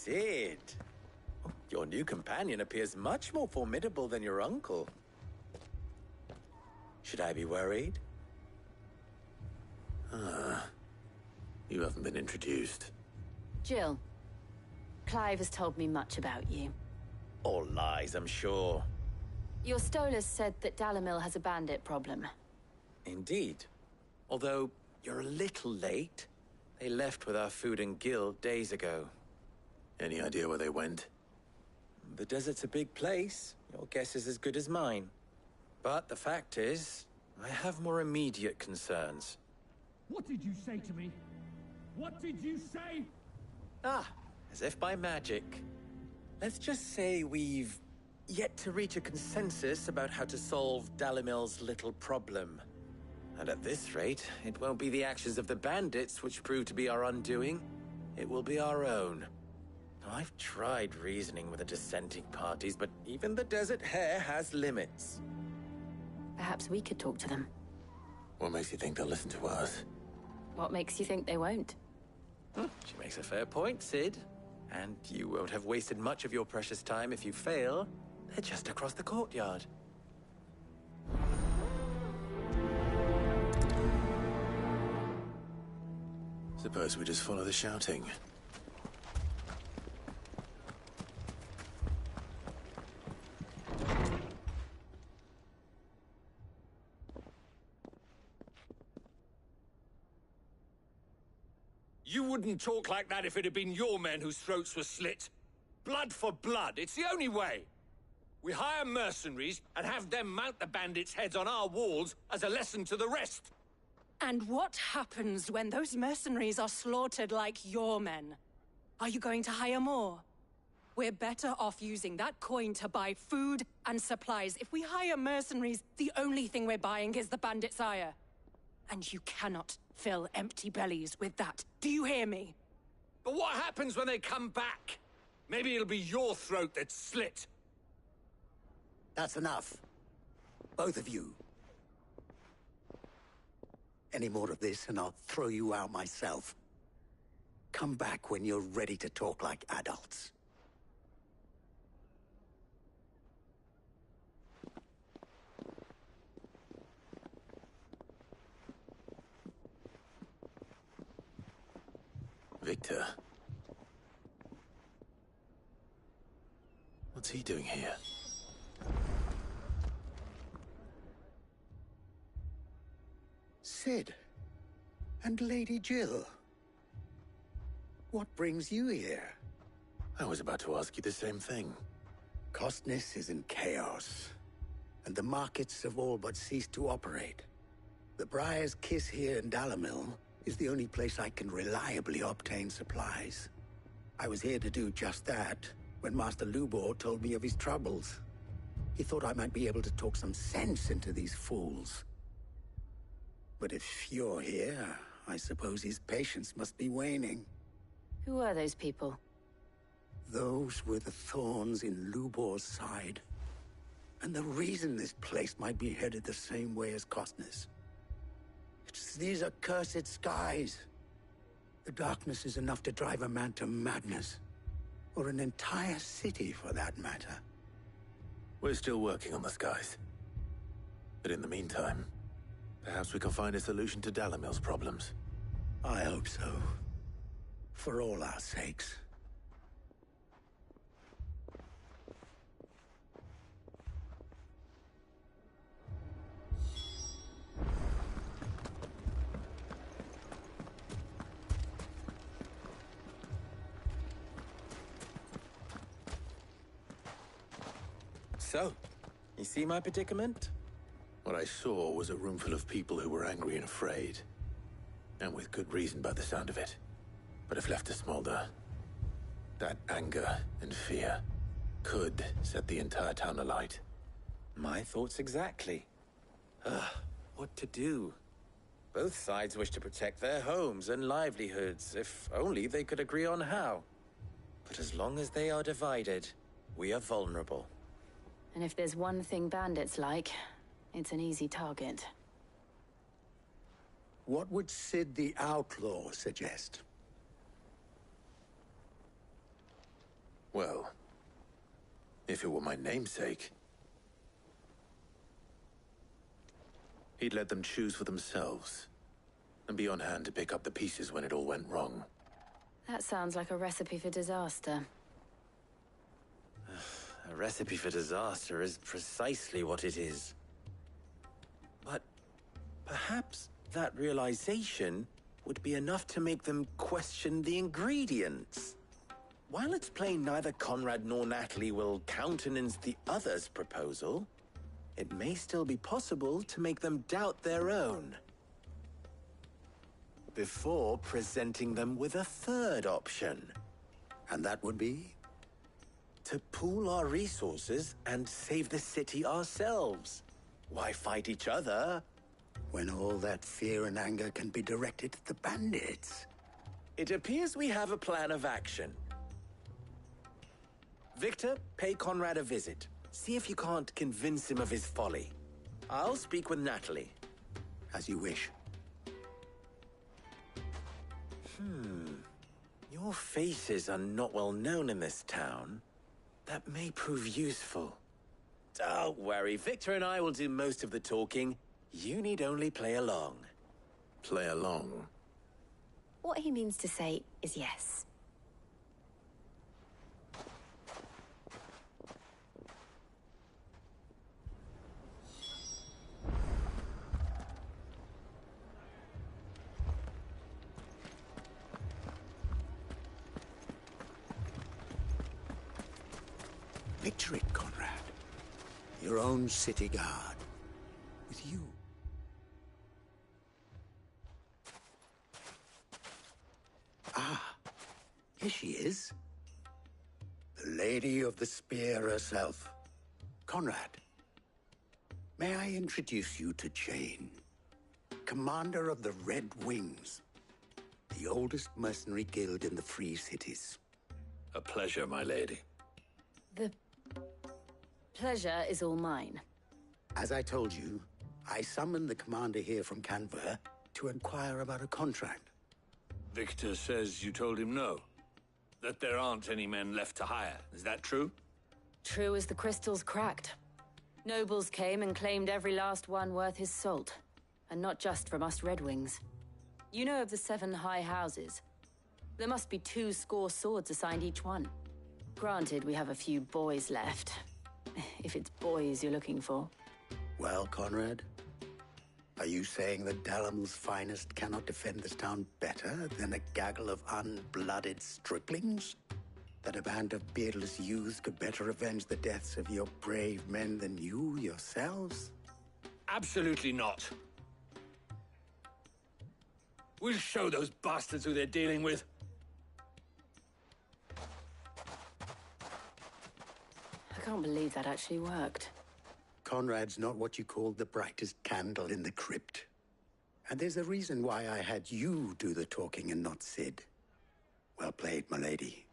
Sid. Your new companion appears much more formidable than your uncle. Should I be worried? You haven't been introduced. Jill. Clive has told me much about you. All lies, I'm sure. Your Stolas said that Dalamil has a bandit problem. Indeed. Although, you're a little late. They left with our food and guild days ago. Any idea where they went? The desert's a big place. Your guess is as good as mine. But the fact is, I have more immediate concerns. What did you say to me? What did you say? As if by magic. Let's just say we've yet to reach a consensus about how to solve Dalamil's little problem. And at this rate, it won't be the actions of the bandits which prove to be our undoing. It will be our own. I've tried reasoning with the dissenting parties, but even the Desert Hare has limits. Perhaps we could talk to them. What makes you think they'll listen to us? What makes you think they won't? She makes a fair point, Sid. And you won't have wasted much of your precious time if you fail. They're just across the courtyard. Suppose we just follow the shouting. You wouldn't talk like that if it had been your men whose throats were slit. Blood for blood, it's the only way. We hire mercenaries and have them mount the bandits' heads on our walls as a lesson to the rest. And what happens when those mercenaries are slaughtered like your men? Are you going to hire more? We're better off using that coin to buy food and supplies. If we hire mercenaries, the only thing we're buying is the bandits' ire. And you cannot fill empty bellies with that. Do you hear me? But what happens when they come back? Maybe it'll be your throat that's slit. That's enough. Both of you. Any more of this and I'll throw you out myself. Come back when you're ready to talk like adults. Victor. What's he doing here? Sid. And Lady Jill. What brings you here? I was about to ask you the same thing. Costness is in chaos, and the markets have all but ceased to operate. The Briar's Kiss here in Dalamil is the only place I can reliably obtain supplies. I was here to do just that when Master Lubor told me of his troubles. He thought I might be able to talk some sense into these fools. But if you're here, I suppose his patience must be waning. Who are those people? Those were the thorns in Lubor's side. And the reason this place might be headed the same way as Costness. It's these accursed skies. The darkness is enough to drive a man to madness. Or an entire city, for that matter. We're still working on the skies. But in the meantime, perhaps we can find a solution to Dalamil's problems. I hope so. For all our sakes. So, you see my predicament? What I saw was a room full of people who were angry and afraid. And with good reason by the sound of it. But if left to smolder, that anger and fear could set the entire town alight. My thoughts exactly. What to do? Both sides wish to protect their homes and livelihoods, if only they could agree on how. But as long as they are divided, we are vulnerable. And if there's one thing bandits like, it's an easy target. What would Sid the Outlaw suggest? Well, if it were my namesake, he'd let them choose for themselves and be on hand to pick up the pieces when it all went wrong. That sounds like a recipe for disaster. A recipe for disaster is precisely what it is. But perhaps that realization would be enough to make them question the ingredients. While it's plain neither Conrad nor Natalie will countenance the other's proposal, it may still be possible to make them doubt their own. Before presenting them with a third option. And that would be? To pool our resources and save the city ourselves. Why fight each other? When all that fear and anger can be directed at the bandits. It appears we have a plan of action. Victor, pay Conrad a visit. See if you can't convince him of his folly. I'll speak with Natalie. As you wish. Your faces are not well known in this town. That may prove useful. Don't worry, Victor and I will do most of the talking. You need only play along. Play along? What he means to say is yes. Picture it, Conrad. Your own city guard. With you. Ah, here she is. The Lady of the Spear herself. Conrad, may I introduce you to Jane, commander of the Red Wings, the oldest mercenary guild in the Free Cities. A pleasure, my lady. The pleasure is all mine. As I told you, I summoned the commander here from Canver to inquire about a contract. Victor says you told him no. That there aren't any men left to hire. Is that true? True as the crystals cracked. Nobles came and claimed every last one worth his salt. And not just from us Red Wings. You know of the 7 high houses. There must be 2 swords assigned each one. Granted, we have a few boys left. If it's boys you're looking for. Well, Conrad, are you saying that Dalamil's finest cannot defend this town better than a gaggle of unblooded striplings? That a band of beardless youths could better avenge the deaths of your brave men than you yourselves? Absolutely not. We'll show those bastards who they're dealing with. I can't believe that actually worked. Conrad's not what you call the brightest candle in the crypt. And there's a reason why I had you do the talking and not Sid. Well played, my lady.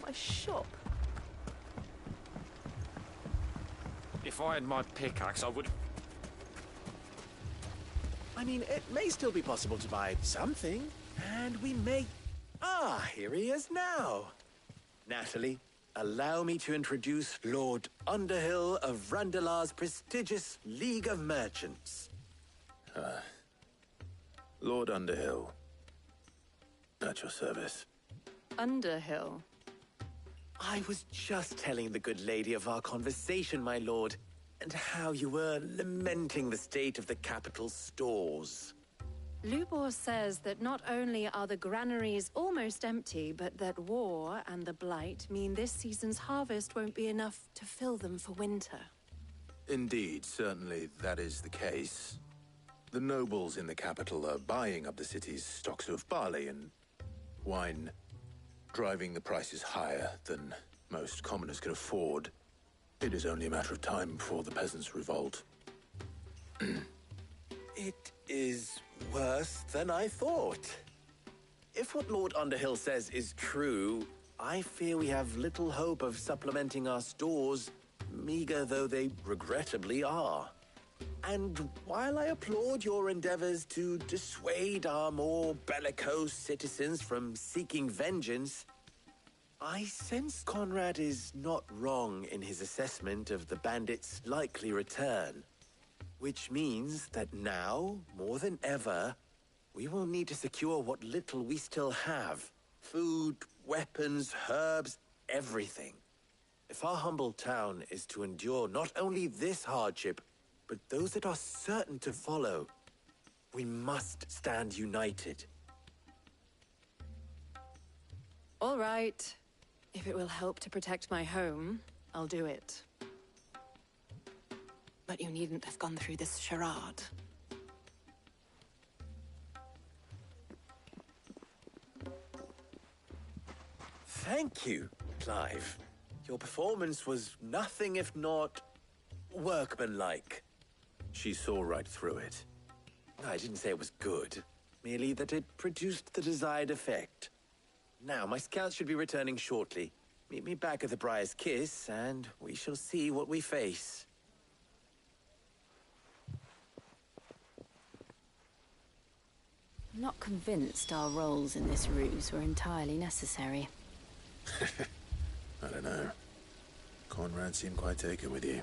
My shop. If I had my pickaxe, I would... I mean, it may still be possible to buy something, and we may... Ah, here he is now. Natalie, allow me to introduce Lord Underhill of Randalar's prestigious League of Merchants. Lord Underhill. At your service. Underhill. I was just telling the good lady of our conversation, my lord, and how you were lamenting the state of the capital's stores. Lubor says that not only are the granaries almost empty, but that war and the Blight mean this season's harvest won't be enough to fill them for winter. Indeed, certainly that is the case. The nobles in the capital are buying up the city's stocks of barley and wine, driving the prices higher than most commoners can afford. It is only a matter of time before the peasants revolt. It is worse than I thought. If what Lord Underhill says is true, I fear we have little hope of supplementing our stores, meager though they regrettably are. And while I applaud your endeavors to dissuade our more bellicose citizens from seeking vengeance, I sense Conrad is not wrong in his assessment of the bandits' likely return. Which means that now, more than ever, we will need to secure what little we still have. Food, weapons, herbs, everything. If our humble town is to endure not only this hardship, but those that are certain to follow, we must stand united. All right. If it will help to protect my home, I'll do it. But you needn't have gone through this charade. Thank you, Clive. Your performance was nothing if not workmanlike. She saw right through it. I didn't say it was good, merely that it produced the desired effect. Now, my scouts should be returning shortly. Meet me back at the Briar's Kiss, and we shall see what we face. I'm not convinced our roles in this ruse were entirely necessary. I don't know. Conrad seemed quite taken with you.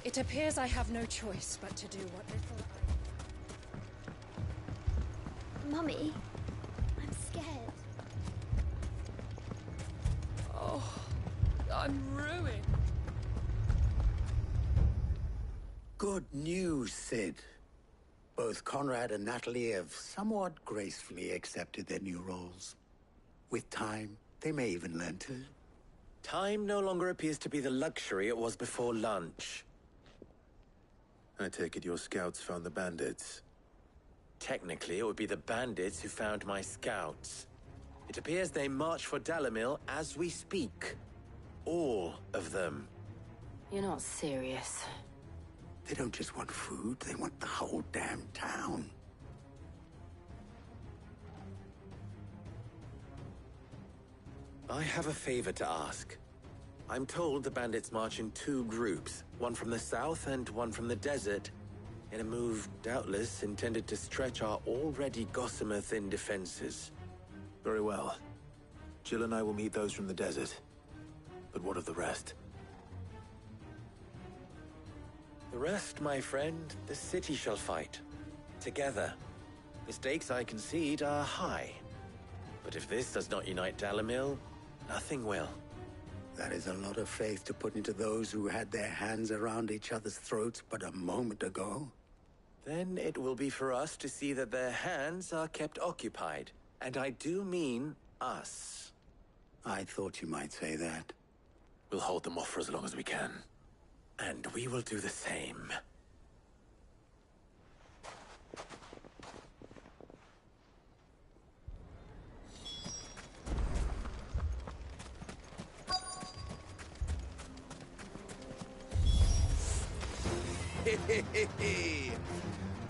It appears I have no choice but to do what little Mummy, I'm scared. Oh, I'm ruined. Good news, Sid. Both Conrad and Natalie have somewhat gracefully accepted their new roles. With time, they may even learn to. Time no longer appears to be the luxury it was before lunch. I take it your scouts found the bandits. Technically, it would be the bandits who found my scouts. It appears they march for Dalimil as we speak. All of them. You're not serious. They don't just want food, they want the whole damn town. I have a favor to ask. I'm told the bandits march in two groups, one from the south and one from the desert, in a move doubtless intended to stretch our already gossamer-thin defenses. Very well. Jill and I will meet those from the desert. But what of the rest? The rest, my friend, the city shall fight. Together. The stakes, I concede, are high. But if this does not unite Dalimil, nothing will. That is a lot of faith to put into those who had their hands around each other's throats but a moment ago. Then it will be for us to see that their hands are kept occupied. And I do mean us. I thought you might say that. We'll hold them off for as long as we can. And we will do the same.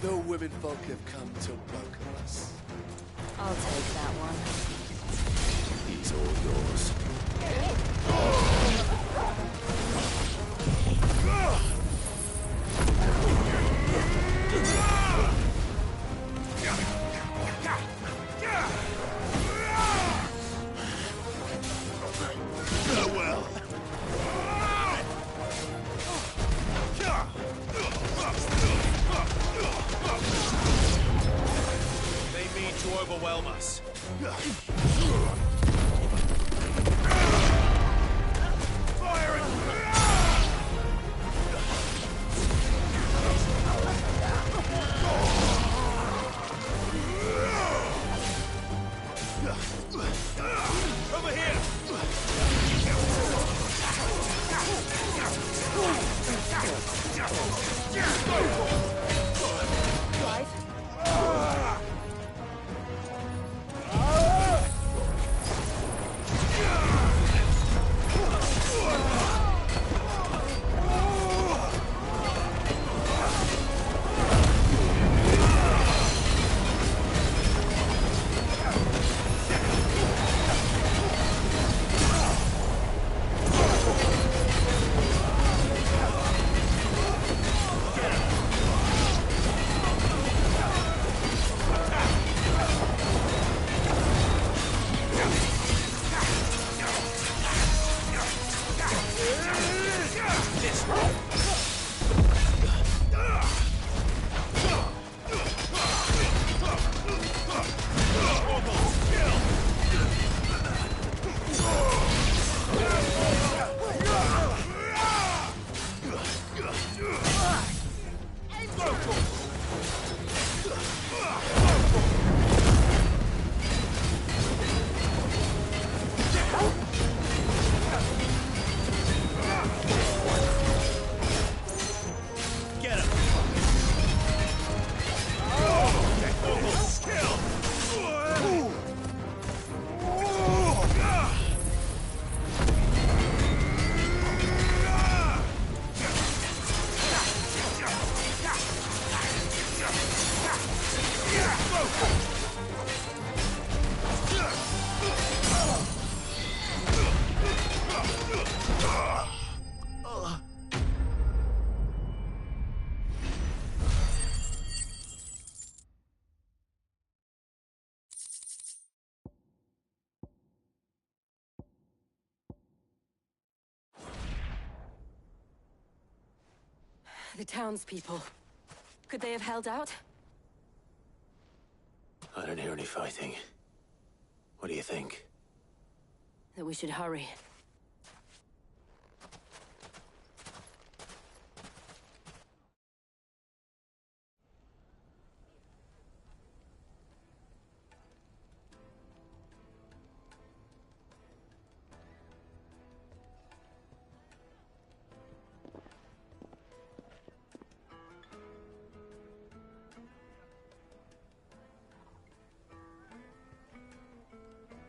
The women folk have come to welcome us. I'll take that one. He's all yours. Farewell. They mean to overwhelm us. Over here! The townspeople. Could they have held out? I don't hear any fighting. What do you think? That we should hurry.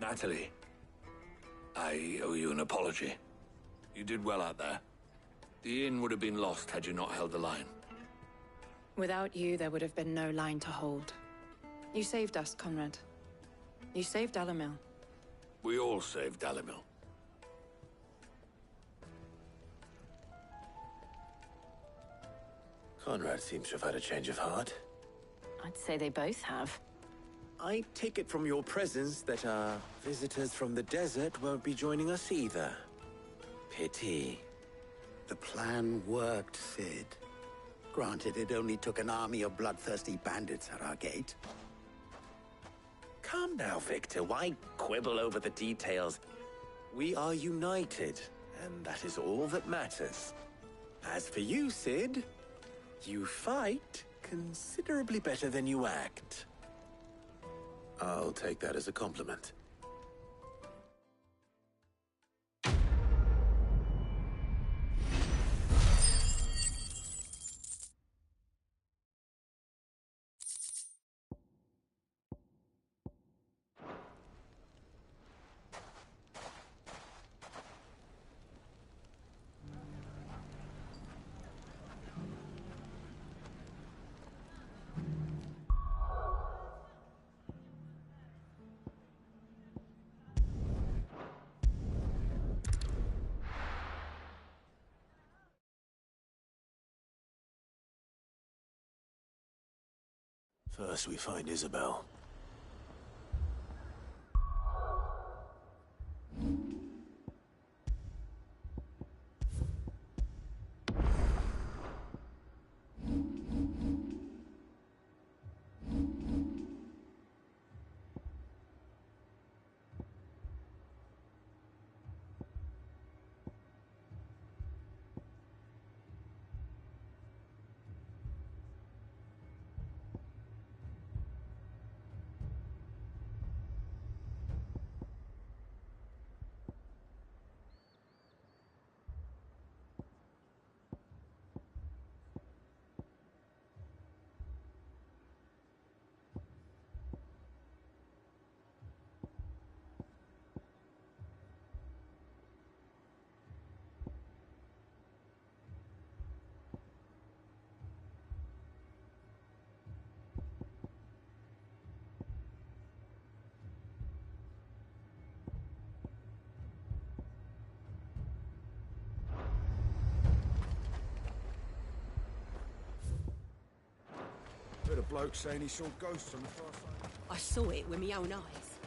Natalie, I owe you an apology. You did well out there. The inn would have been lost had you not held the line. Without you, there would have been no line to hold. You saved us, Conrad. You saved Dalimil. We all saved Dalimil. Conrad seems to have had a change of heart. I'd say they both have. I take it from your presence that our visitors from the desert won't be joining us either. Pity. The plan worked, Sid. Granted, it only took an army of bloodthirsty bandits at our gate. Calm now, Victor. Why quibble over the details? We are united, and that is all that matters. As for you, Sid, you fight considerably better than you act. I'll take that as a compliment. First we find Isabel. bloke saying he saw ghosts on the far side. I saw it with my own eyes.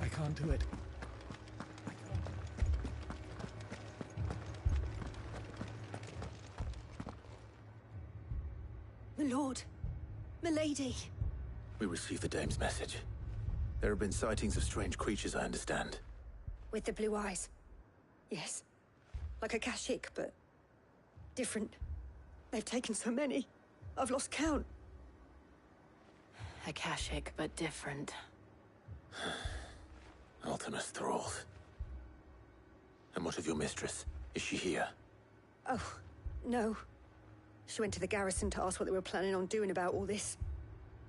I can't do it. My lord. My lady. We received the dame's message. There have been sightings of strange creatures, I understand. With the blue eyes. Yes. Like a Kashik, but different. They've taken so many. I've lost count. Akashic, but different. Ultimus thralls. And what of your mistress? Is she here? Oh, no. She went to the garrison to ask what they were planning on doing about all this.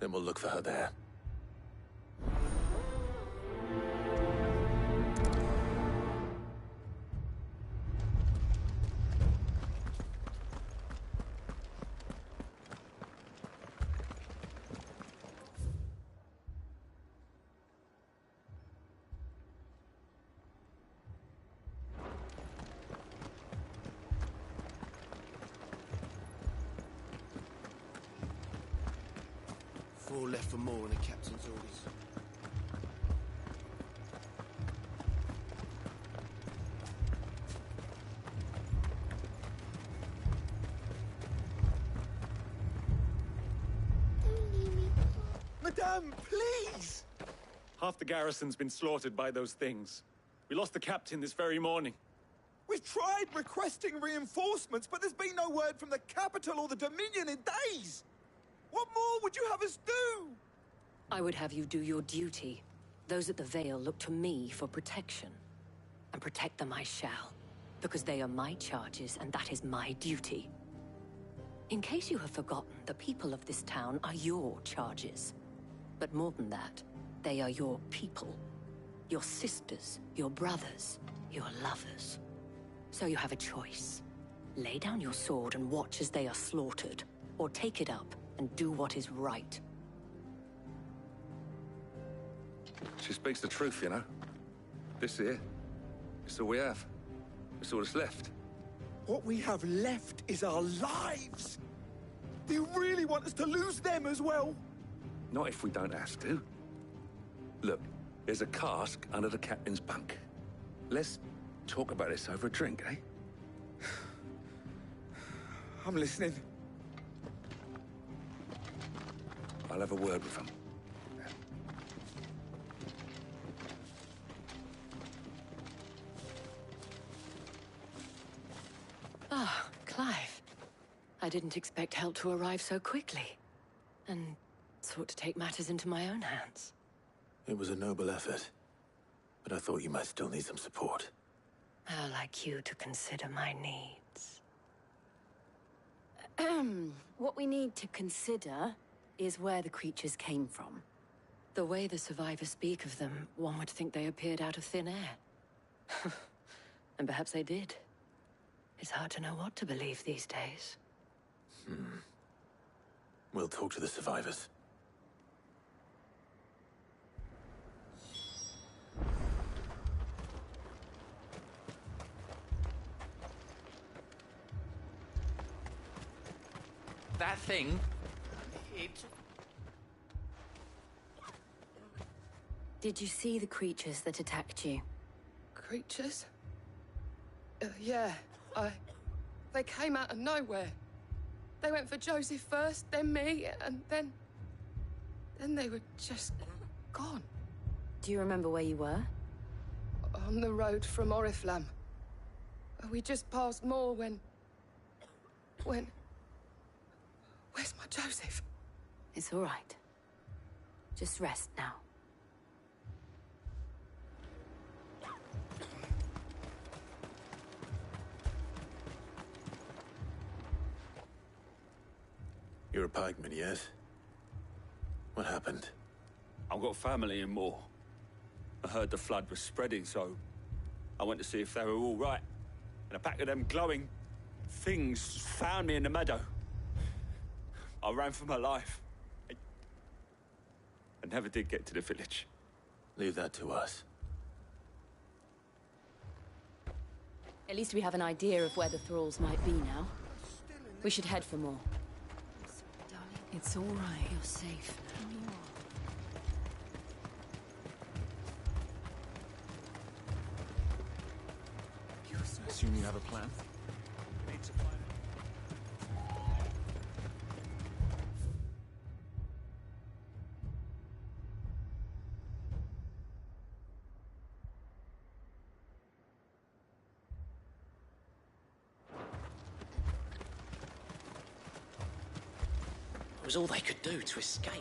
Then we'll look for her there. Four left for more and the captain's orders. Madame, please! Half the garrison's been slaughtered by those things. We lost the captain this very morning. We've tried requesting reinforcements, but there's been no word from the capital or the Dominion in days! What more would you have us do? I would have you do your duty. Those at the Vale look to me for protection. And protect them I shall. Because they are my charges, and that is my duty. In case you have forgotten, the people of this town are your charges. But more than that, they are your people. Your sisters, your brothers, your lovers. So you have a choice. Lay down your sword and watch as they are slaughtered, or take it up and do what is right. She speaks the truth, you know. This here, it's all we have. It's all that's left. What we have left is our lives! Do you really want us to lose them as well? Not if we don't have to. Look, there's a cask under the captain's bunk. Let's talk about this over a drink, eh? I'm listening. I'll have a word with him. Ah, Clive. I didn't expect help to arrive so quickly. And sought to take matters into my own hands. It was a noble effort, but I thought you might still need some support. How like you to consider my needs. What we need to consider is where the creatures came from. The way the survivors speak of them, one would think they appeared out of thin air. And perhaps they did. It's hard to know what to believe these days. We'll talk to the survivors. That thing? Did you see the creatures that attacked you? Creatures? Yeah, They came out of nowhere. They went for Joseph first, then me, and then they were just gone. Do you remember where you were? On the road from Oriflamme. We just passed Moor when... Where's my Joseph? It's all right. Just rest now. You're a pikeman, yes? What happened? I've got family in Moor. I heard the flood was spreading, so I went to see if they were all right. And a pack of them glowing things found me in the meadow. I ran for my life. I never did get to the village. Leave that to us. At least we have an idea of where the thralls might be now. We should head for more. It's all right. You're safe. I assume you have a plan? Need to find It was all they could do to escape.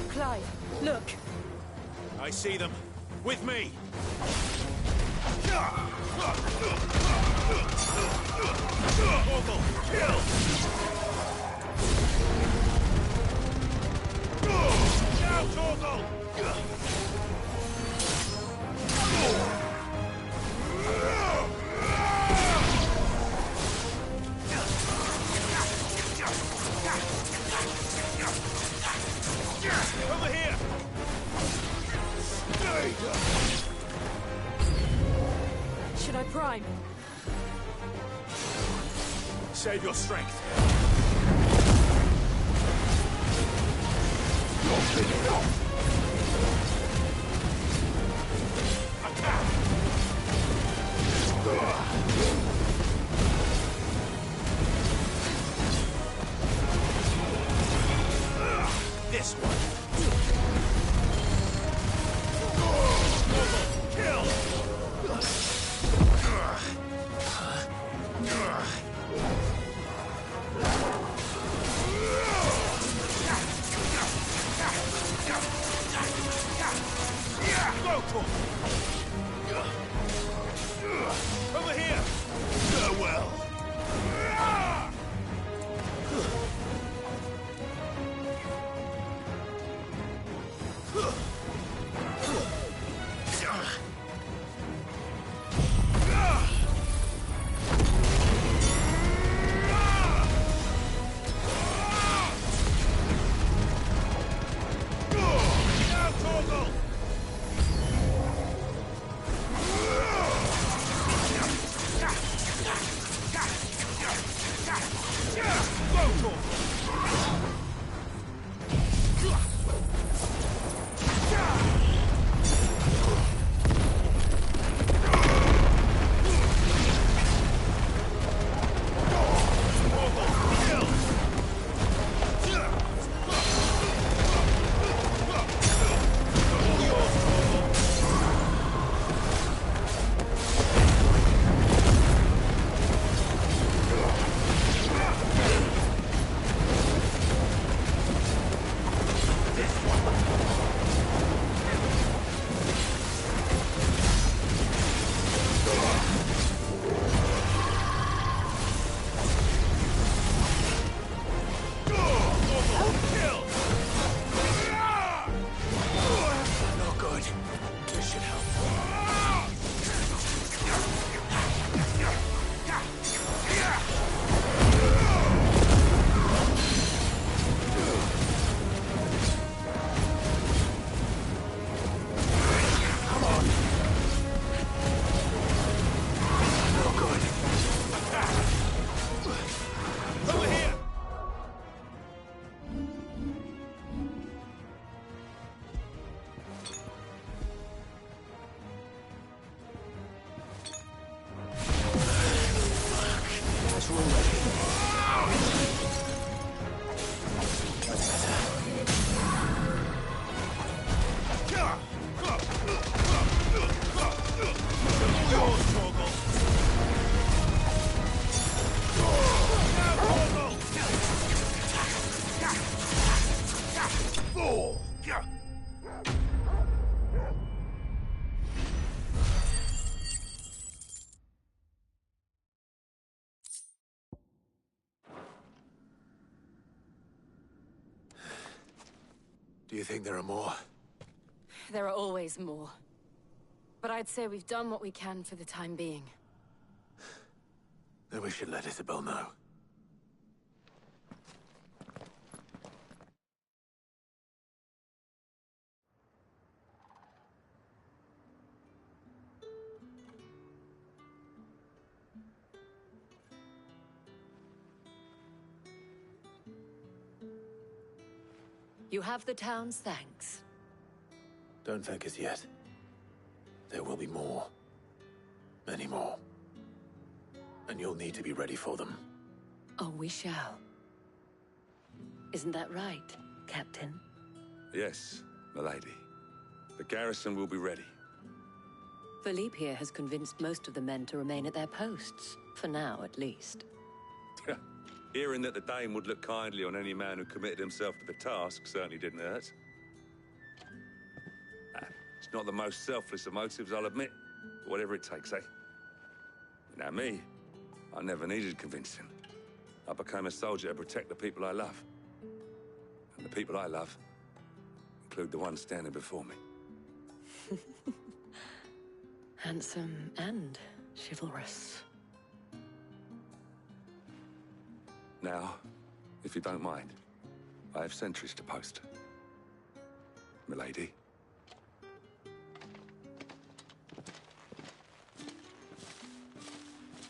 Clive, look. I see them. With me! Torgal, kill! Now, Torgal! Over here! Should I prime? Save your strength. Attack! This one. Kill! Go for it! Over here! Do you think there are more? There are always more. But I'd say we've done what we can for the time being. Then we should let Isabel know. You have the town's thanks. Don't thank us yet. There will be more. Many more. And you'll need to be ready for them. Oh, we shall. Isn't that right, Captain? Yes, milady. The garrison will be ready. Philippe here has convinced most of the men to remain at their posts. For now, at least. Hearing that the Dane would look kindly on any man who committed himself to the task certainly didn't hurt. It's not the most selfless of motives, I'll admit. But whatever it takes, eh? Now me, I never needed convincing. I became a soldier to protect the people I love. And the people I love include the one standing before me. Handsome and chivalrous. Now, if you don't mind, I have sentries to post. Milady.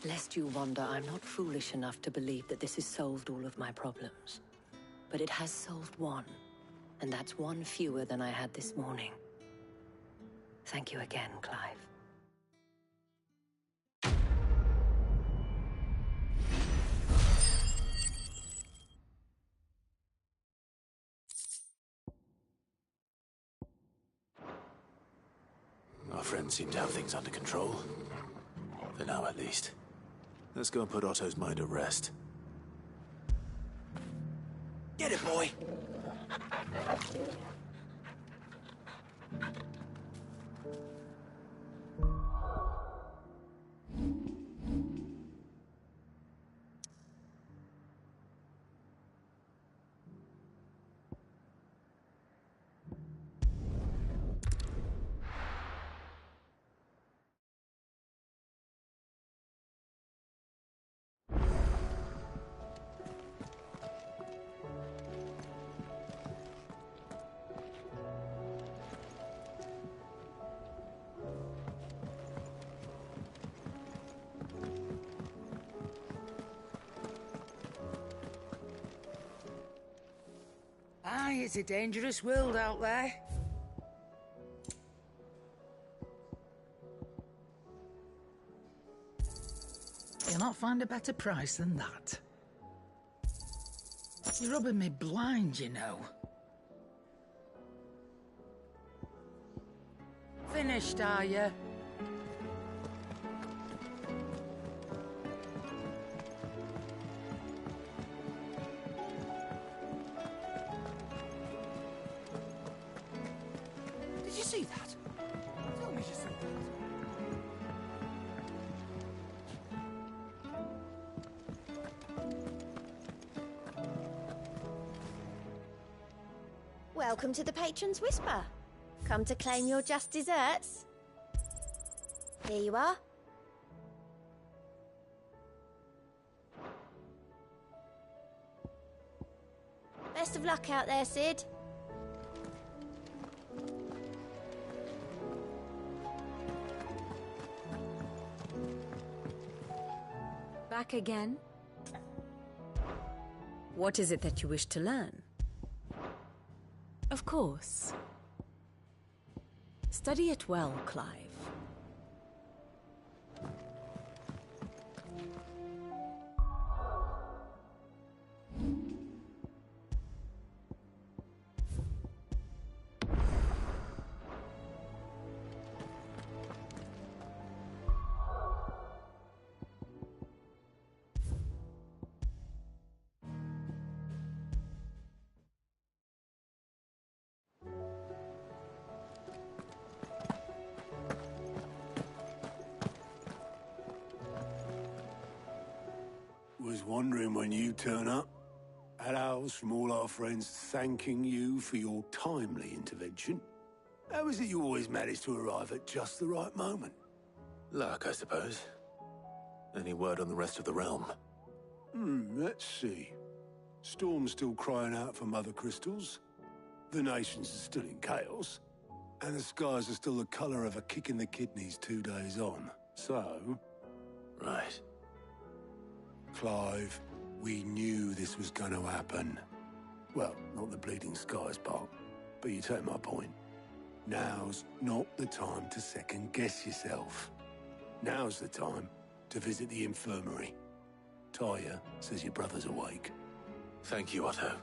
Lest you wonder, I'm not foolish enough to believe that this has solved all of my problems. But it has solved one, and that's one fewer than I had this morning. Thank you again, Clive. Our friends seem to have things under control. For now, at least. Let's go and put Otto's mind at rest. Get it, boy! Aye, it's a dangerous world out there. You'll not find a better price than that. You're rubbing me blind, you know. Finished, are you? Did you see that? Tell me you saw that. Welcome to the Patron's Whisper. Come to claim your just desserts? Here you are. Best of luck out there, Sid. Back again? What is it that you wish to learn? Of course. Study it well, Clive. Was wondering when you turn up. Hellos from all our friends thanking you for your timely intervention. How is it you always manage to arrive at just the right moment? Luck, I suppose. Any word on the rest of the realm? Let's see. Storm's still crying out for mother crystals. The nations are still in chaos. And the skies are still the colour of a kick in the kidneys 2 days on. So... Right. Clive, we knew this was going to happen. Well, not the bleeding skies part, but you take my point. Now's not the time to second-guess yourself. Now's the time to visit the infirmary. Talia says your brother's awake. Thank you, Otto.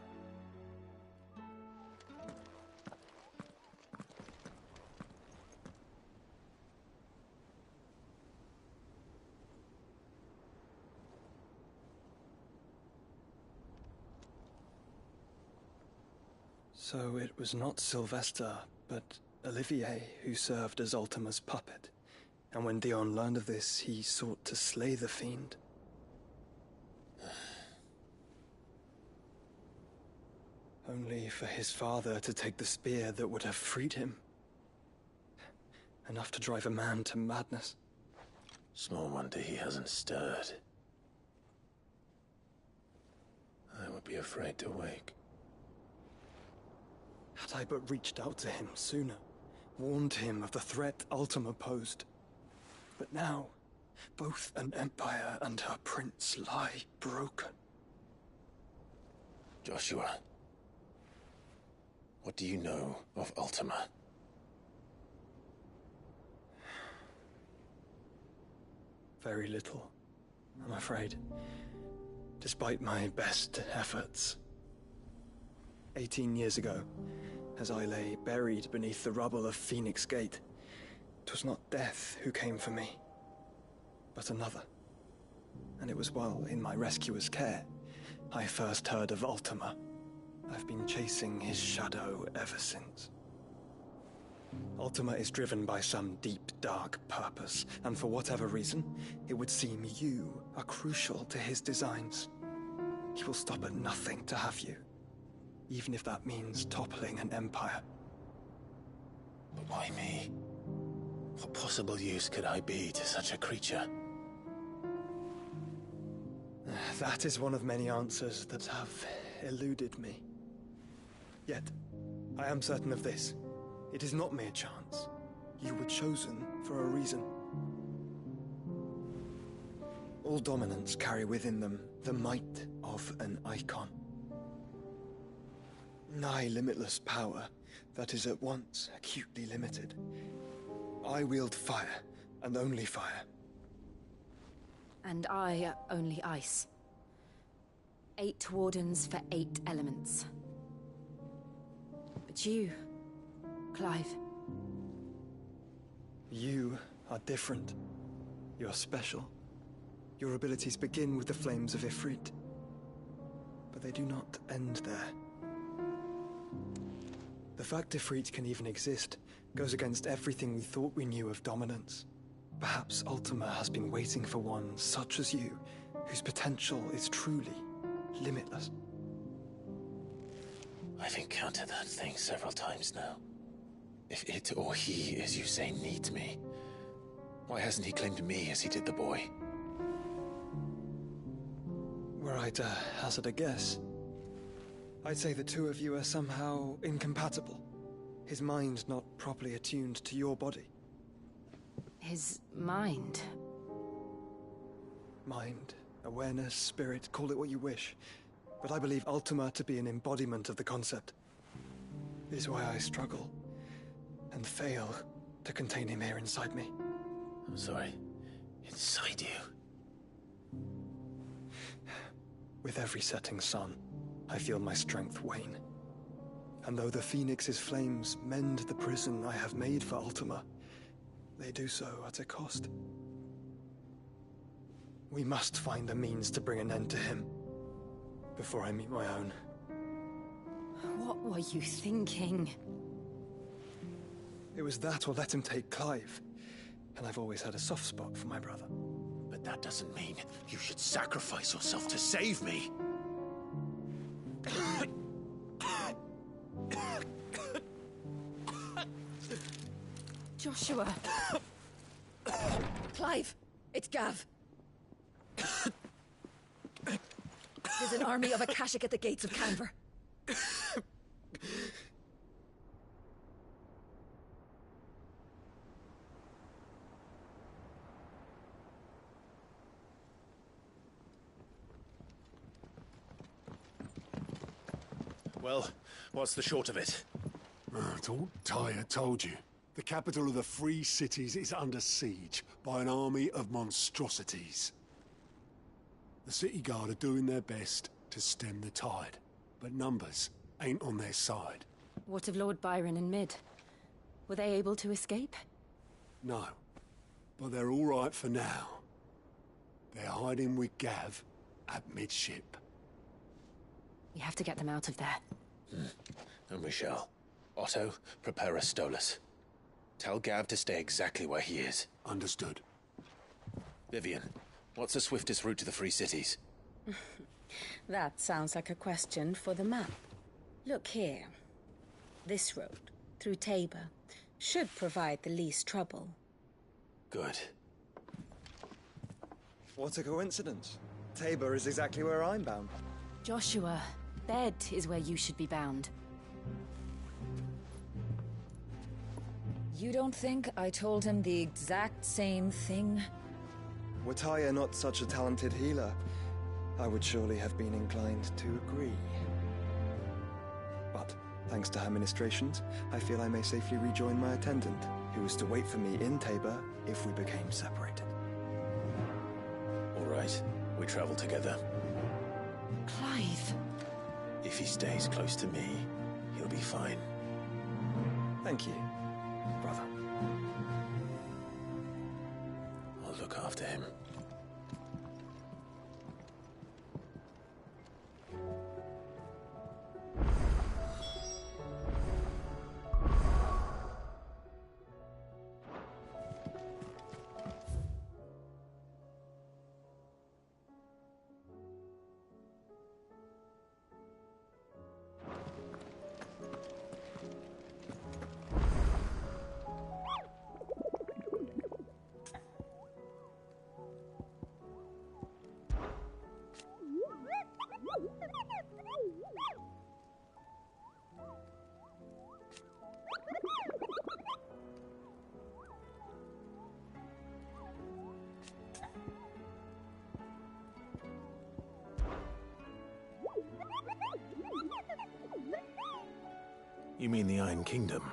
So it was not Sylvester, but Olivier who served as Ultima's puppet. And when Dion learned of this, he sought to slay the fiend. Only for his father to take the spear that would have freed him. Enough to drive a man to madness. Small wonder he hasn't stirred. I would be afraid to wake. Had I but reached out to him sooner, warned him of the threat Ultima posed. But now, both an empire and her prince lie broken. Joshua, what do you know of Ultima? Very little, I'm afraid. Despite my best efforts. 18 years ago, as I lay buried beneath the rubble of Phoenix Gate, 'twas not death who came for me, but another. And it was while in my rescuer's care, I first heard of Ultima. I've been chasing his shadow ever since. Ultima is driven by some deep, dark purpose, and for whatever reason, it would seem you are crucial to his designs. He will stop at nothing to have you, even if that means toppling an empire. But why me? What possible use could I be to such a creature? That is one of many answers that have eluded me. Yet, I am certain of this. It is not mere chance. You were chosen for a reason. All dominants carry within them the might of an icon. Nigh limitless power that is at once acutely limited. I wield fire, and only fire. And I only ice. 8 wardens for 8 elements. But you, Clive. You are different. You're special. Your abilities begin with the flames of Ifrit. But they do not end there. The fact Ifrit can even exist goes against everything we thought we knew of dominance. Perhaps Ultima has been waiting for one such as you, whose potential is truly limitless. I've encountered that thing several times now. If it or he, as you say, needs me, why hasn't he claimed me as he did the boy? Were I to hazard a guess, I'd say the two of you are somehow incompatible. His mind not properly attuned to your body. His mind? Mind, awareness, spirit, call it what you wish. But I believe Ultima to be an embodiment of the concept. This is why I struggle and fail to contain him here inside me. I'm sorry. Inside you? With every setting sun, I feel my strength wane. And though the Phoenix's flames mend the prison I have made for Ultima, they do so at a cost. We must find a means to bring an end to him before I meet my own. What were you thinking? It was that or let him take Clive. And I've always had a soft spot for my brother. But that doesn't mean you should sacrifice yourself to save me. Joshua. Clive, it's Gav. There's an army of Akashic at the gates of Canver. Well, what's the short of it? It's all Tyre told you. The capital of the Free Cities is under siege by an army of monstrosities. The city guard are doing their best to stem the tide, but numbers ain't on their side. What of Lord Byron and Mid? Were they able to escape? No, but they're all right for now. They're hiding with Gav at midship. We have to get them out of there. And we shall. Otto, prepare a Stolas. Tell Gav to stay exactly where he is. Understood. Vivian, what's the swiftest route to the Free Cities? That sounds like a question for the map. Look here. This road, through Tabor, should provide the least trouble. Good. What a coincidence. Tabor is exactly where I'm bound. Joshua, bed is where you should be bound. You don't think I told him the exact same thing? Were Tyre not such a talented healer, I would surely have been inclined to agree. But, thanks to her ministrations, I feel I may safely rejoin my attendant, who was to wait for me in Tabor if we became separated. All right, we travel together. Clive. If he stays close to me, he'll be fine. Thank you, brother. I'll look after him. You mean the Iron Kingdom?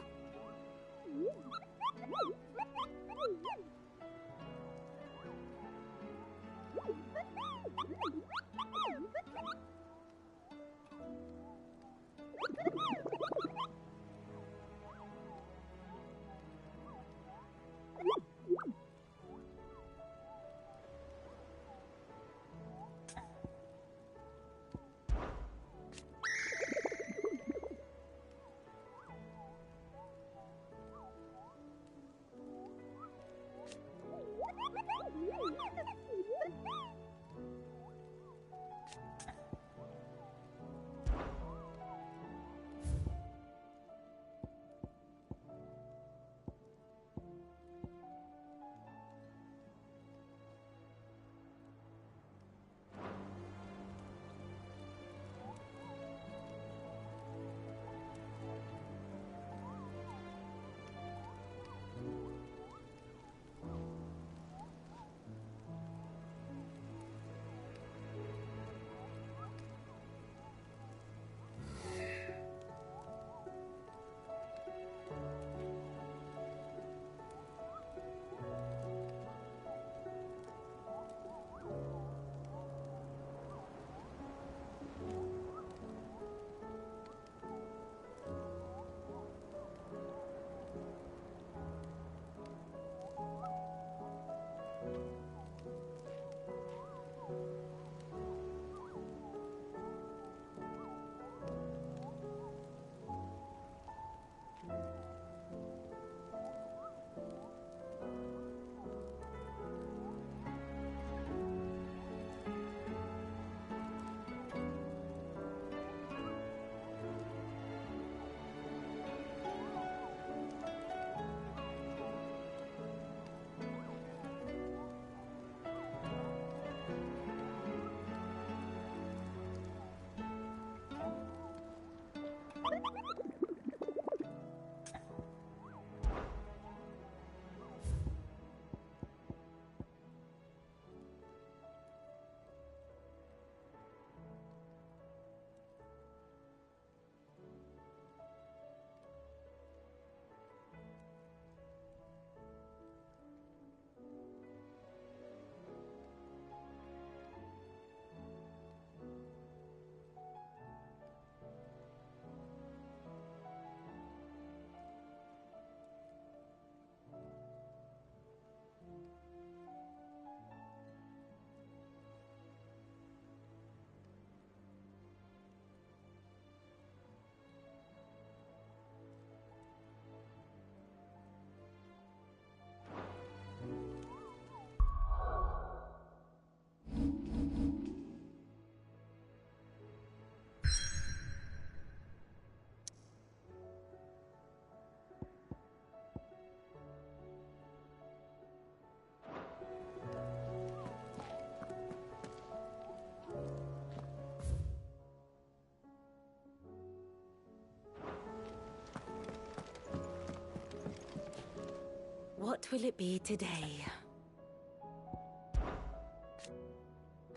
What will it be today?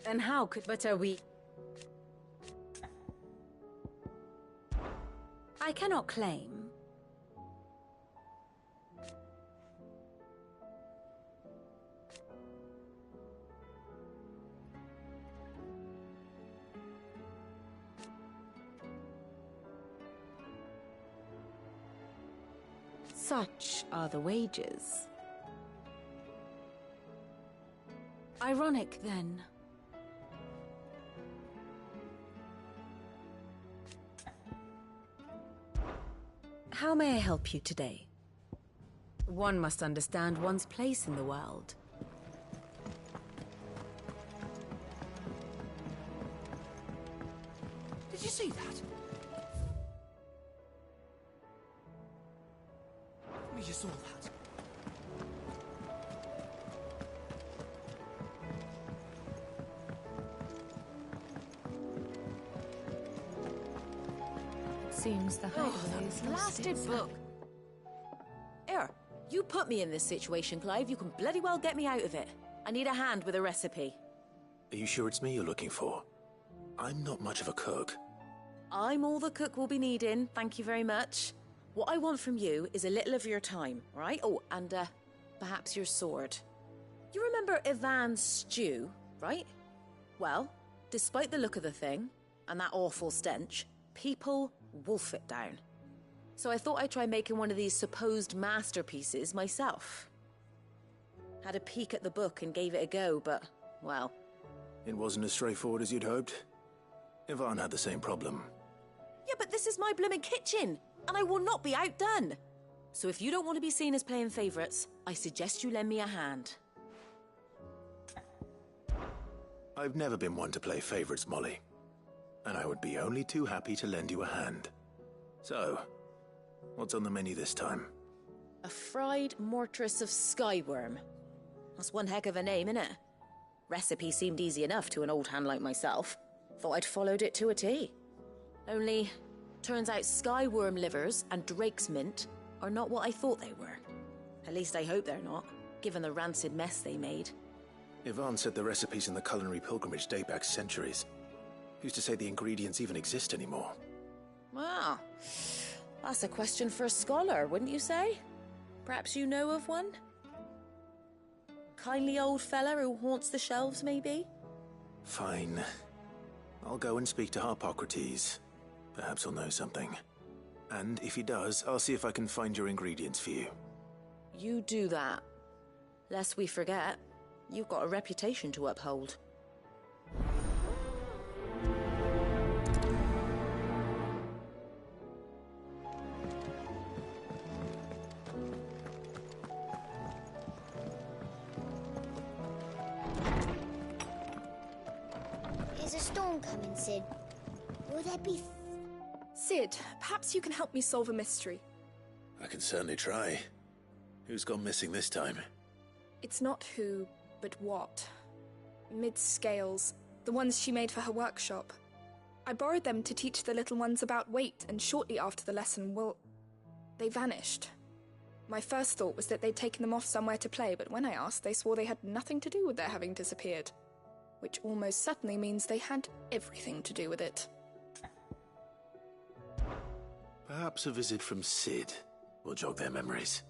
And how could... But are we... I cannot claim. Such are the wages. Ironic, then. How may I help you today? One must understand one's place in the world. Did you see that? You saw that. Seems the hideaway is Blasted book. Here, you put me in this situation, Clive. You can bloody well get me out of it. I need a hand with a recipe. Are you sure it's me you're looking for? I'm not much of a cook. I'm all the cook will be needing, thank you very much. What I want from you is a little of your time, right? Oh, and perhaps your sword. You remember Ivan's stew, right? Well, despite the look of the thing, and that awful stench, people wolf it down. So I thought I'd try making one of these supposed masterpieces myself. Had a peek at the book and gave it a go, but, well... It wasn't as straightforward as you'd hoped. Ivan had the same problem. Yeah, but this is my blimmin' kitchen! And I will not be outdone. So if you don't want to be seen as playing favourites, I suggest you lend me a hand. I've never been one to play favourites, Molly. And I would be only too happy to lend you a hand. So, what's on the menu this time? A fried mortress of skyworm. That's one heck of a name, innit? Recipe seemed easy enough to an old hand like myself. Thought I'd followed it to a T. Only... turns out skyworm livers and drake's mint are not what I thought they were. At least I hope they're not, given the rancid mess they made. Ivan said the recipes in the culinary pilgrimage date back centuries. Who's to say the ingredients even exist anymore? Wow. That's a question for a scholar, wouldn't you say? Perhaps you know of one? Kindly old fella who haunts the shelves, maybe? Fine. I'll go and speak to Harpocrates. Perhaps he'll know something. And if he does, I'll see if I can find your ingredients for you. You do that. Lest we forget, you've got a reputation to uphold. Is a storm coming, Sid? Will there be... Sid, perhaps you can help me solve a mystery. I can certainly try. Who's gone missing this time? It's not who, but what. Mid's scales, the ones she made for her workshop. I borrowed them to teach the little ones about weight, and shortly after the lesson, well, they vanished. My first thought was that they'd taken them off somewhere to play, but when I asked, they swore they had nothing to do with their having disappeared. Which almost certainly means they had everything to do with it. Perhaps a visit from Sid will jog their memories.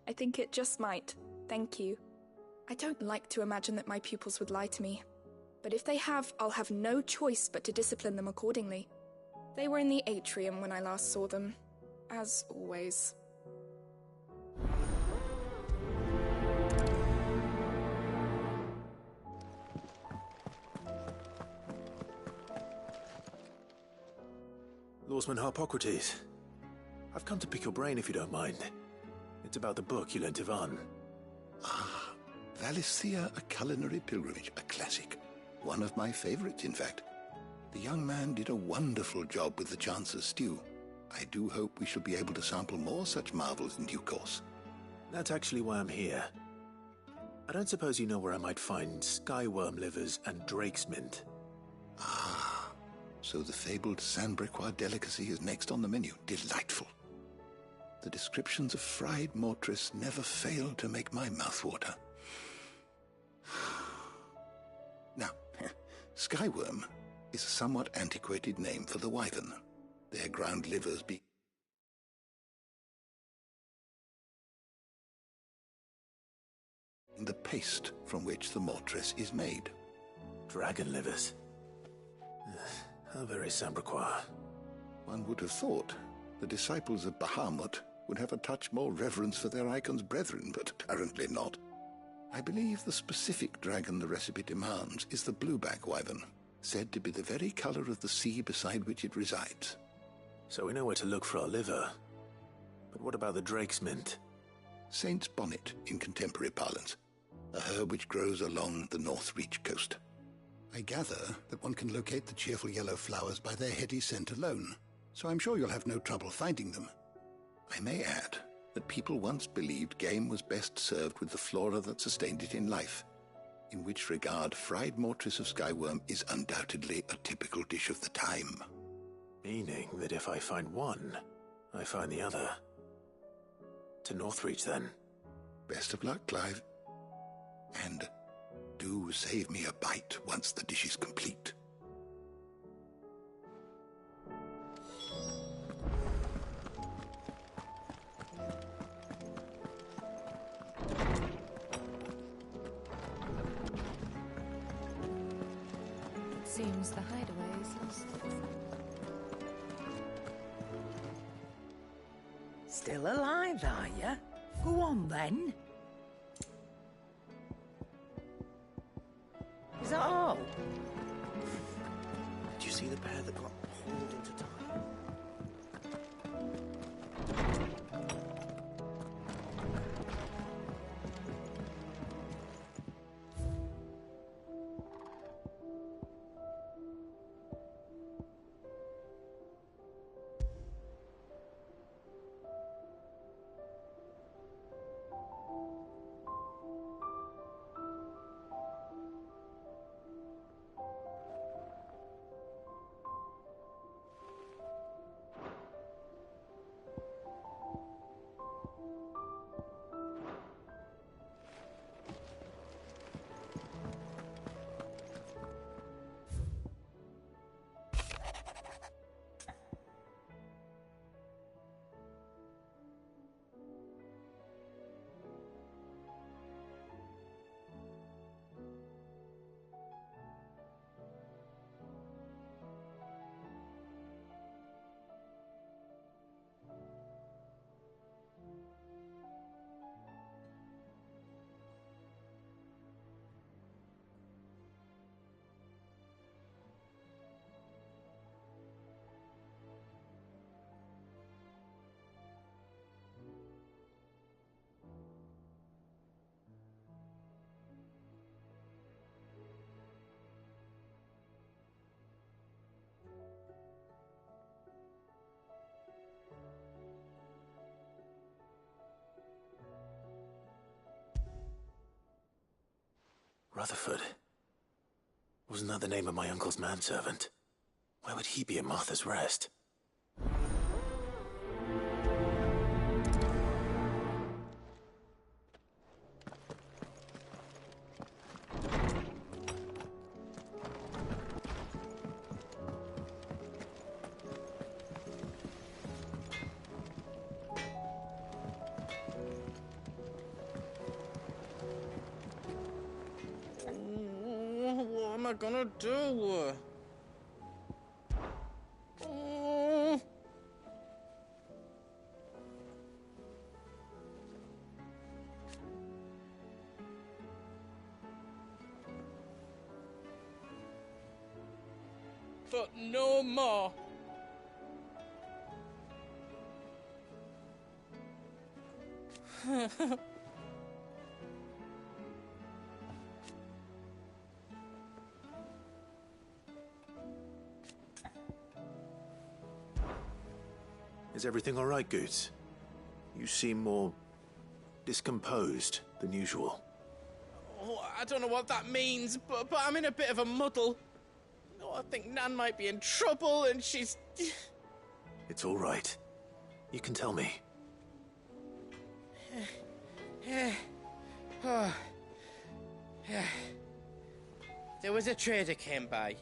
I think it just might. Thank you. I don't like to imagine that my pupils would lie to me. But if they have, I'll have no choice but to discipline them accordingly. They were in the atrium when I last saw them. As always. Lawsman Harpocrates, I've come to pick your brain if you don't mind. It's about the book you lent Ivan. Ah, Valicia, A Culinary Pilgrimage, a classic. One of my favorites, in fact. The young man did a wonderful job with the Chance's stew. I do hope we shall be able to sample more such marvels in due course. That's actually why I'm here. I don't suppose you know where I might find skyworm livers and drake's mint. So the fabled Sandbricois delicacy is next on the menu. Delightful. The descriptions of fried mortress never fail to make my mouth water. Now, skyworm is a somewhat antiquated name for the wyvern. Their ground livers be the paste from which the mortress is made. Dragon livers. How very Sambraquois. One would have thought the disciples of Bahamut would have a touch more reverence for their icon's brethren, but apparently not. I believe the specific dragon the recipe demands is the blueback wyvern, said to be the very color of the sea beside which it resides. So we know where to look for our liver. But what about the drake's mint? Saint's bonnet in contemporary parlance, a herb which grows along the North Reach coast. I gather that one can locate the cheerful yellow flowers by their heady scent alone, so I'm sure you'll have no trouble finding them. I may add that people once believed game was best served with the flora that sustained it in life, in which regard fried mortress of skyworm is undoubtedly a typical dish of the time. Meaning that if I find one, I find the other. To Northreach, then. Best of luck, Clive. And do save me a bite once the dish is complete. Seems the hideaway is lost. Still alive, are you? Go on, then. Is that all? Do you see the pair that got hauled into time? Rutherford. Wasn't that the name of my uncle's manservant? Why would he be at Martha's Rest? What am I gonna do? But no more. Is everything all right, Goots? You seem more discomposed than usual. Oh, I don't know what that means, but I'm in a bit of a muddle. Oh, I think Nan might be in trouble, and she's... It's all right. You can tell me. Oh. There was a trader came by.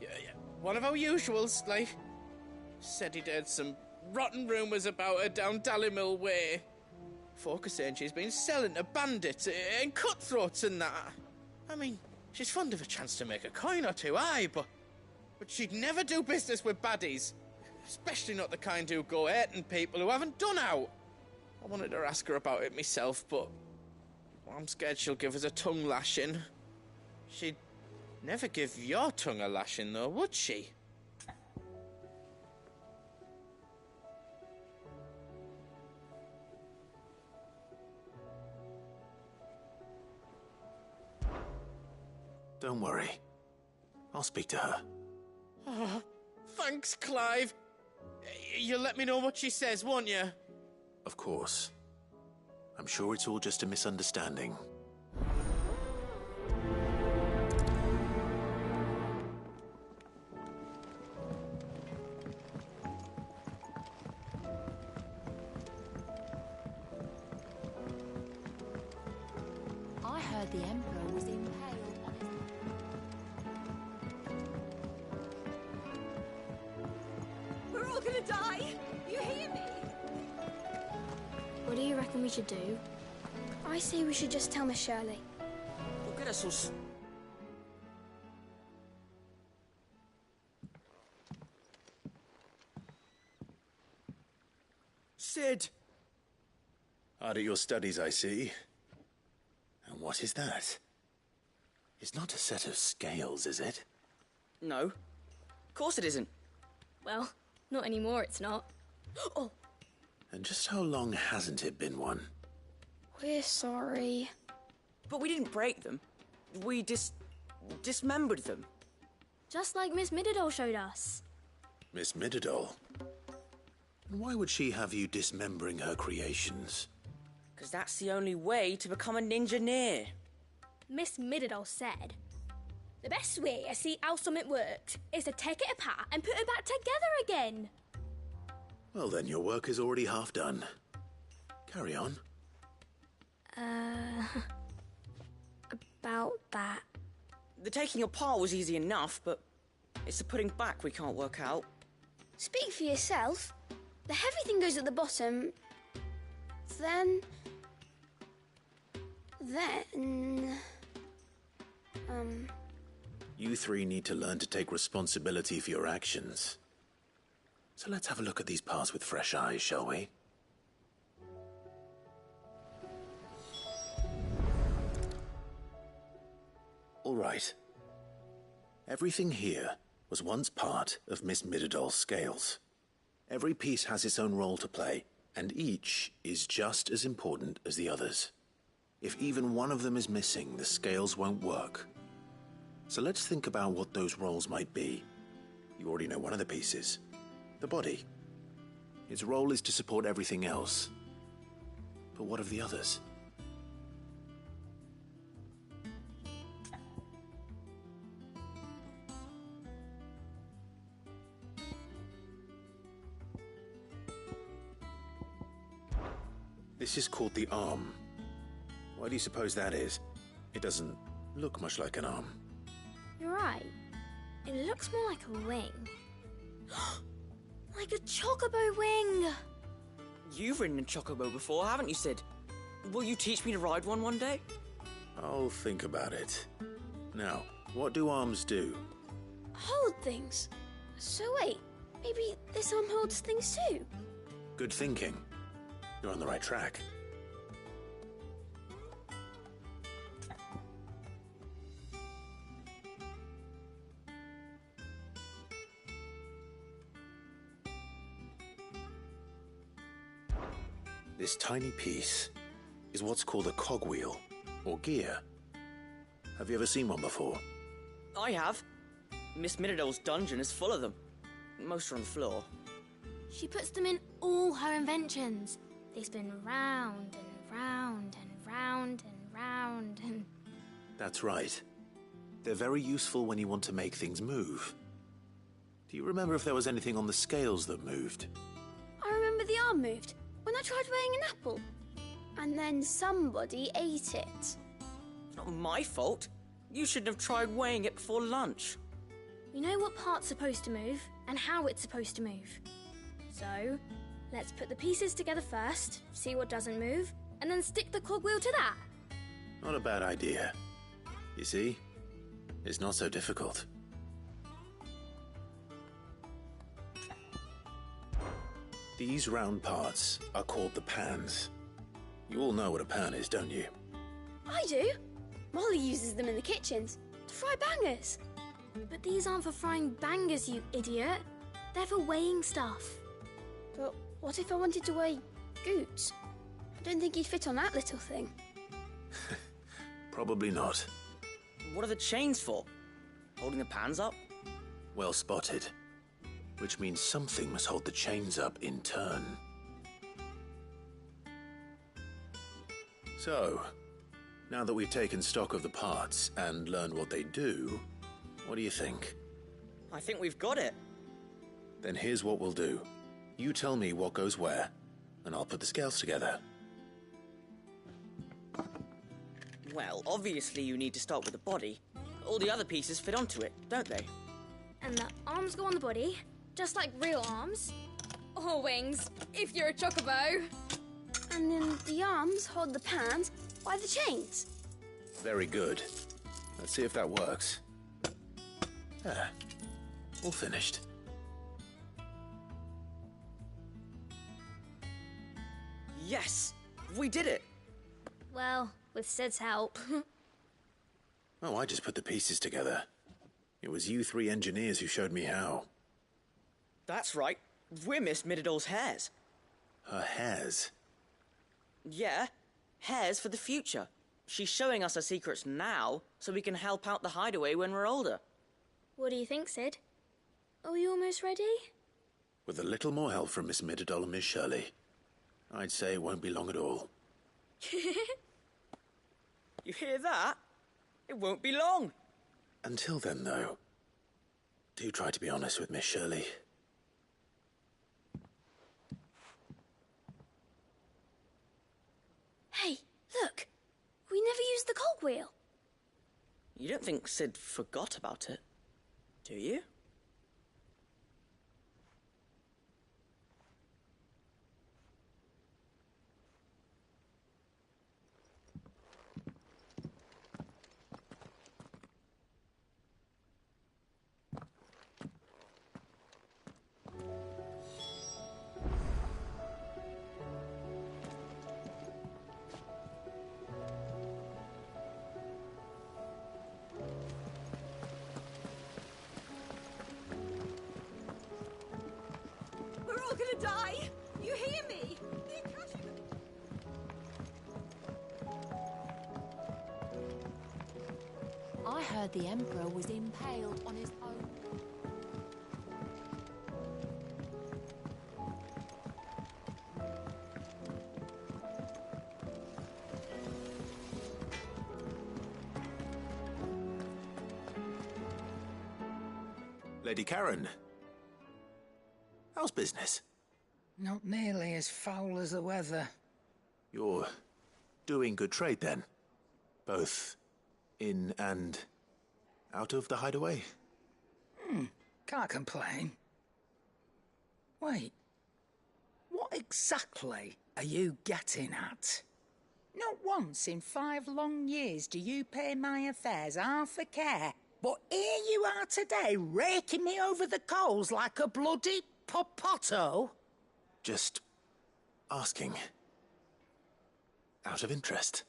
One of our usuals, like. Said he'd heard some rotten rumours about her down Dallymill Way. Folk are saying she's been selling to bandits and cutthroats and that. I mean, she's fond of a chance to make a coin or two, aye, but she'd never do business with baddies. Especially not the kind who go hating people who haven't done out. I wanted to ask her about it myself, but I'm scared she'll give us a tongue lashing. She'd never give your tongue a lashing, though, would she? Don't worry. I'll speak to her. Oh, thanks, Clive. You'll let me know what she says, won't you? Of course. I'm sure it's all just a misunderstanding. I heard the Emperor was impaled on his... We're all gonna die! You hear me? What do you reckon we should do? I say we should just tell Miss Shirley. We'll get us all... Sid! Hard at your studies, I see. And what is that? It's not a set of scales, is it? No. Of course it isn't. Well, not anymore, it's not. Oh! And just how long hasn't it been one? We're sorry. But we didn't break them. We dismembered them. Just like Miss Mididol showed us. Miss Mididol? And why would she have you dismembering her creations? Because that's the only way to become a ninja-near. Miss Mididol said, the best way to see how something works is to take it apart and put it back together again. Well then, your work is already half done. Carry on. About that. The taking apart was easy enough, but it's the putting back we can't work out. Speak for yourself. The heavy thing goes at the bottom. Then... You three need to learn to take responsibility for your actions. So let's have a look at these parts with fresh eyes, shall we? All right. Everything here was once part of Miss Mididol's scales. Every piece has its own role to play, and each is just as important as the others. If even one of them is missing, the scales won't work. So let's think about what those roles might be. You already know one of the pieces. The body. Its role is to support everything else. But what of the others? This is called the arm. Why do you suppose that is? It doesn't look much like an arm. You're right. It looks more like a wing. Like a chocobo wing! You've ridden a chocobo before, haven't you, Sid? Will you teach me to ride one day? I'll think about it. Now, what do arms do? Hold things. So wait, maybe this arm holds things too? Good thinking. You're on the right track. This tiny piece is what's called a cogwheel, or gear. Have you ever seen one before? I have. Miss Mididol's dungeon is full of them. Most are on the floor. She puts them in all her inventions. They spin round and round and round and round and... That's right. They're very useful when you want to make things move. Do you remember if there was anything on the scales that moved? I remember the arm moved when I tried weighing an apple. And then somebody ate it. It's not my fault. You shouldn't have tried weighing it before lunch. We know what part's supposed to move and how it's supposed to move. So, let's put the pieces together first, see what doesn't move, and then stick the cogwheel to that. Not a bad idea. You see? It's not so difficult. These round parts are called the pans. You all know what a pan is, don't you? I do. Molly uses them in the kitchens to fry bangers. But these aren't for frying bangers, you idiot. They're for weighing stuff. But what if I wanted to weigh Goots? I don't think he'd fit on that little thing. Probably not. What are the chains for? Holding the pans up? Well spotted. Which means something must hold the chains up in turn. So, now that we've taken stock of the parts and learned what they do, what do you think? I think we've got it. Then here's what we'll do. You tell me what goes where, and I'll put the scales together. Well, obviously you need to start with the body. All the other pieces fit onto it, don't they? And the arms go on the body, just like real arms. Or wings, if you're a chocobo. And then the arms hold the pans by the chains. Very good. Let's see if that works. There. All finished. Yes! We did it! Well, with Sid's help. Oh, I just put the pieces together. It was you three engineers who showed me how. That's right. We're Miss Mididol's hairs. Her hairs? Yeah, hairs for the future. She's showing us her secrets now, so we can help out the hideaway when we're older. What do you think, Sid? Are we almost ready? With a little more help from Miss Mididol and Miss Shirley, I'd say it won't be long at all. You hear that? It won't be long. Until then, though, do try to be honest with Miss Shirley. Hey, look! We never used the cogwheel. You don't think Sid forgot about it, do you? We're all gonna die! You hear me? I heard the Emperor was impaled on his own. Lady Karen, how's business? Not nearly as foul as the weather. You're doing good trade, then? Both in and out of the hideaway? Can't complain. Wait. What exactly are you getting at? Not once in 5 long years do you pay my affairs half a care, but here you are today raking me over the coals like a bloody popoto? Just asking. Out of interest.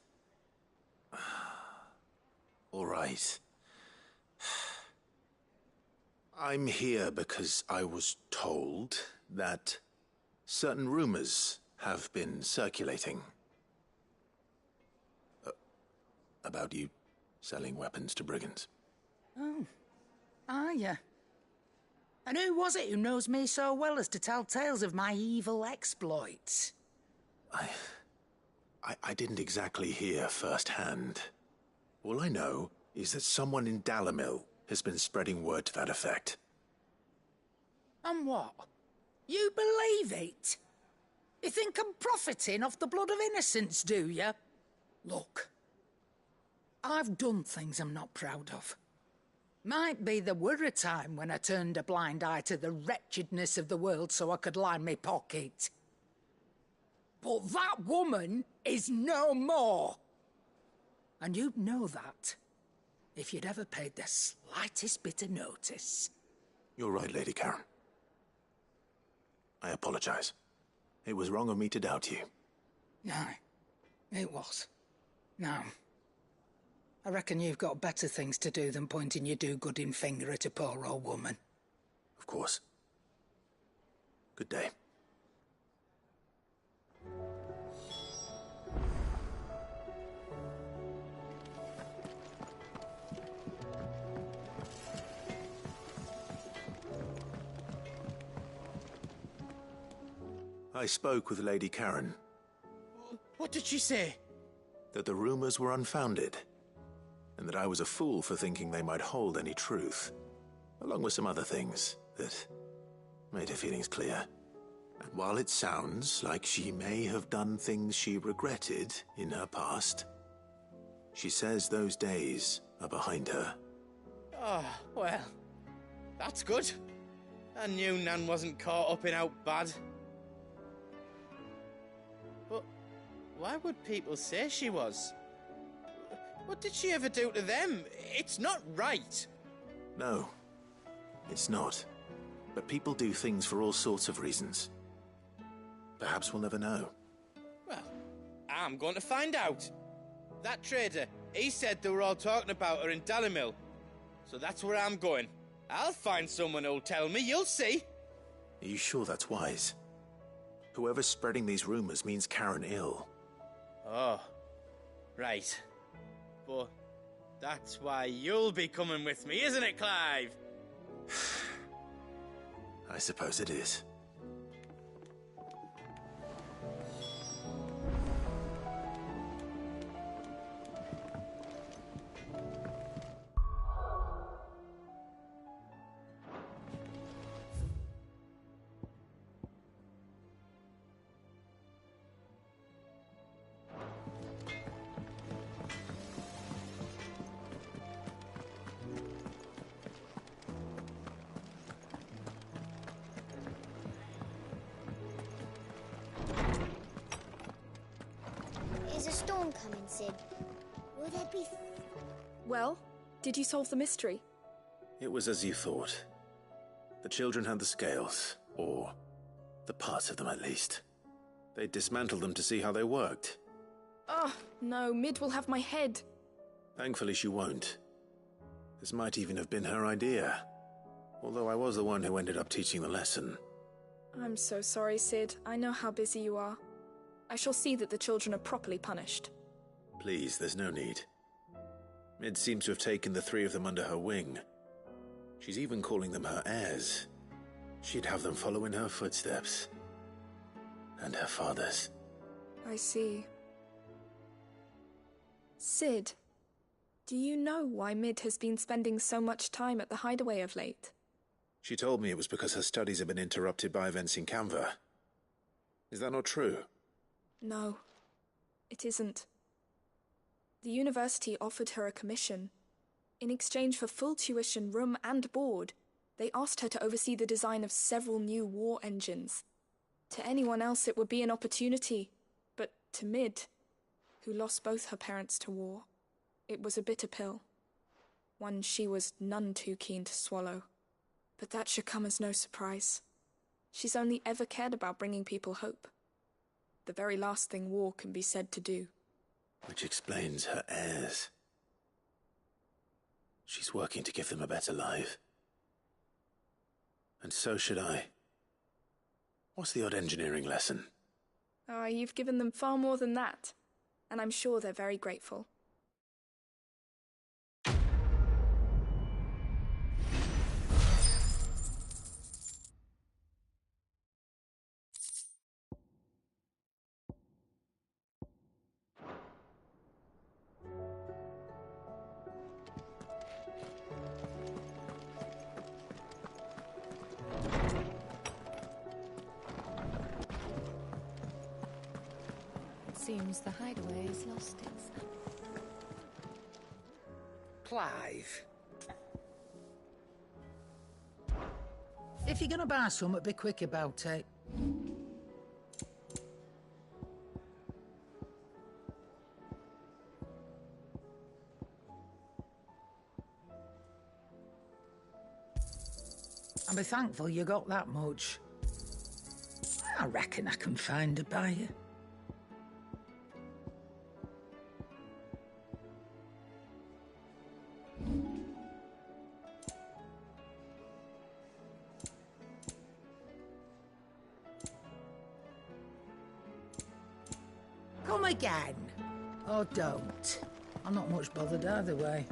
All right. I'm here because I was told that certain rumors have been circulating. About you selling weapons to brigands. Oh, are ya? And who was it who knows me so well as to tell tales of my evil exploits? I didn't exactly hear firsthand. All I know is that someone in Dalimil has been spreading word to that effect. And what? You believe it? You think I'm profiting off the blood of innocents, do you? Look, I've done things I'm not proud of. Might be there were a time when I turned a blind eye to the wretchedness of the world so I could line my pocket. But that woman is no more. And you'd know that if you'd ever paid the slightest bit of notice. You're right, Lady Karen. I apologize. It was wrong of me to doubt you. No, it was. Now, I reckon you've got better things to do than pointing your do-gooding finger at a poor old woman. Of course. Good day. I spoke with Lady Karen. What did she say? That the rumors were unfounded, and that I was a fool for thinking they might hold any truth, along with some other things that made her feelings clear. And while it sounds like she may have done things she regretted in her past, she says those days are behind her. Oh, well, that's good. I knew Nan wasn't caught up in out bad. But why would people say she was? What did she ever do to them? It's not right. No, it's not. But people do things for all sorts of reasons. Perhaps we'll never know. Well, I'm going to find out. That trader, he said they were all talking about her in Dalimil. So that's where I'm going. I'll find someone who'll tell me, you'll see. Are you sure that's wise? Whoever's spreading these rumors means Karen ill. Oh, right. But that's why you'll be coming with me, isn't it, Clive? I suppose it is. Is a storm coming, Sid? Will there be... Well, did you solve the mystery? It was as you thought. The children had the scales, or the parts of them at least. They dismantled them to see how they worked. Oh, no, Mid will have my head. Thankfully she won't. This might even have been her idea. Although I was the one who ended up teaching the lesson. I'm so sorry, Sid. I know how busy you are. I shall see that the children are properly punished. Please, there's no need. Mid seems to have taken the three of them under her wing. She's even calling them her heirs. She'd have them follow in her footsteps. And her father's. I see. Sid, do you know why Mid has been spending so much time at the hideaway of late? She told me it was because her studies have been interrupted by events in Canva. Is that not true? No, it isn't. The university offered her a commission. In exchange for full tuition, room and board, they asked her to oversee the design of several new war engines. To anyone else it would be an opportunity, but to Mid, who lost both her parents to war, it was a bitter pill. One she was none too keen to swallow. But that should come as no surprise. She's only ever cared about bringing people hope. The very last thing war can be said to do. Which explains her heirs. She's working to give them a better life. And so should I. What's the odd engineering lesson? Ah, you've given them far more than that. And I'm sure they're very grateful. Seems the hideaway has lost its... Clive. If you're gonna buy something, be quick about it. And be thankful you got that much. I reckon I can find a buyer. Come again. Or don't. I'm not much bothered either way.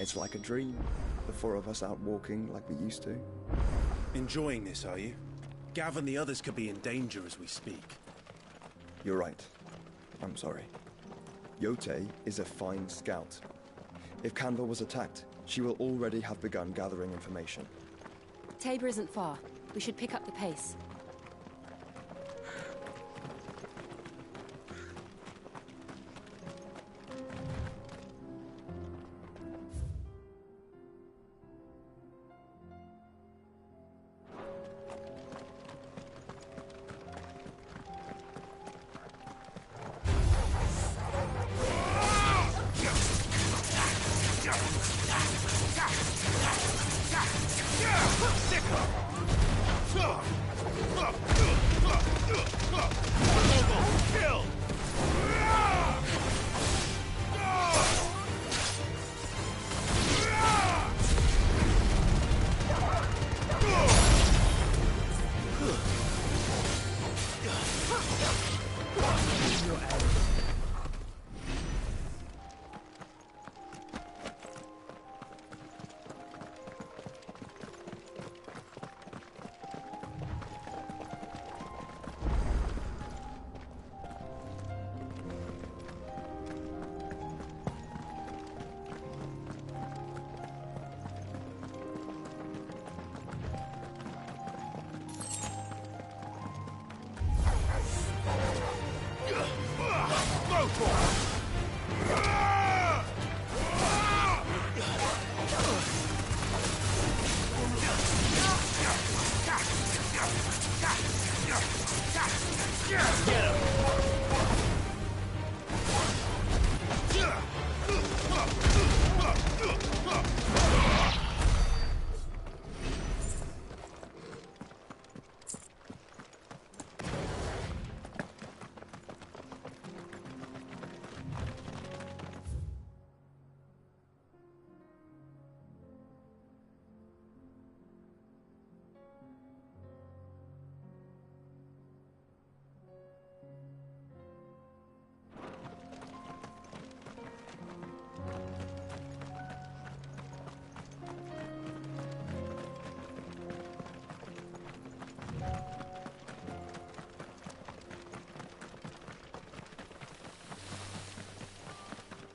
It's like a dream. The four of us out walking like we used to. Enjoying this, are you? Gav and the others could be in danger as we speak. You're right. I'm sorry. Yote is a fine scout. If Canva was attacked, she will already have begun gathering information. Tabor isn't far. We should pick up the pace.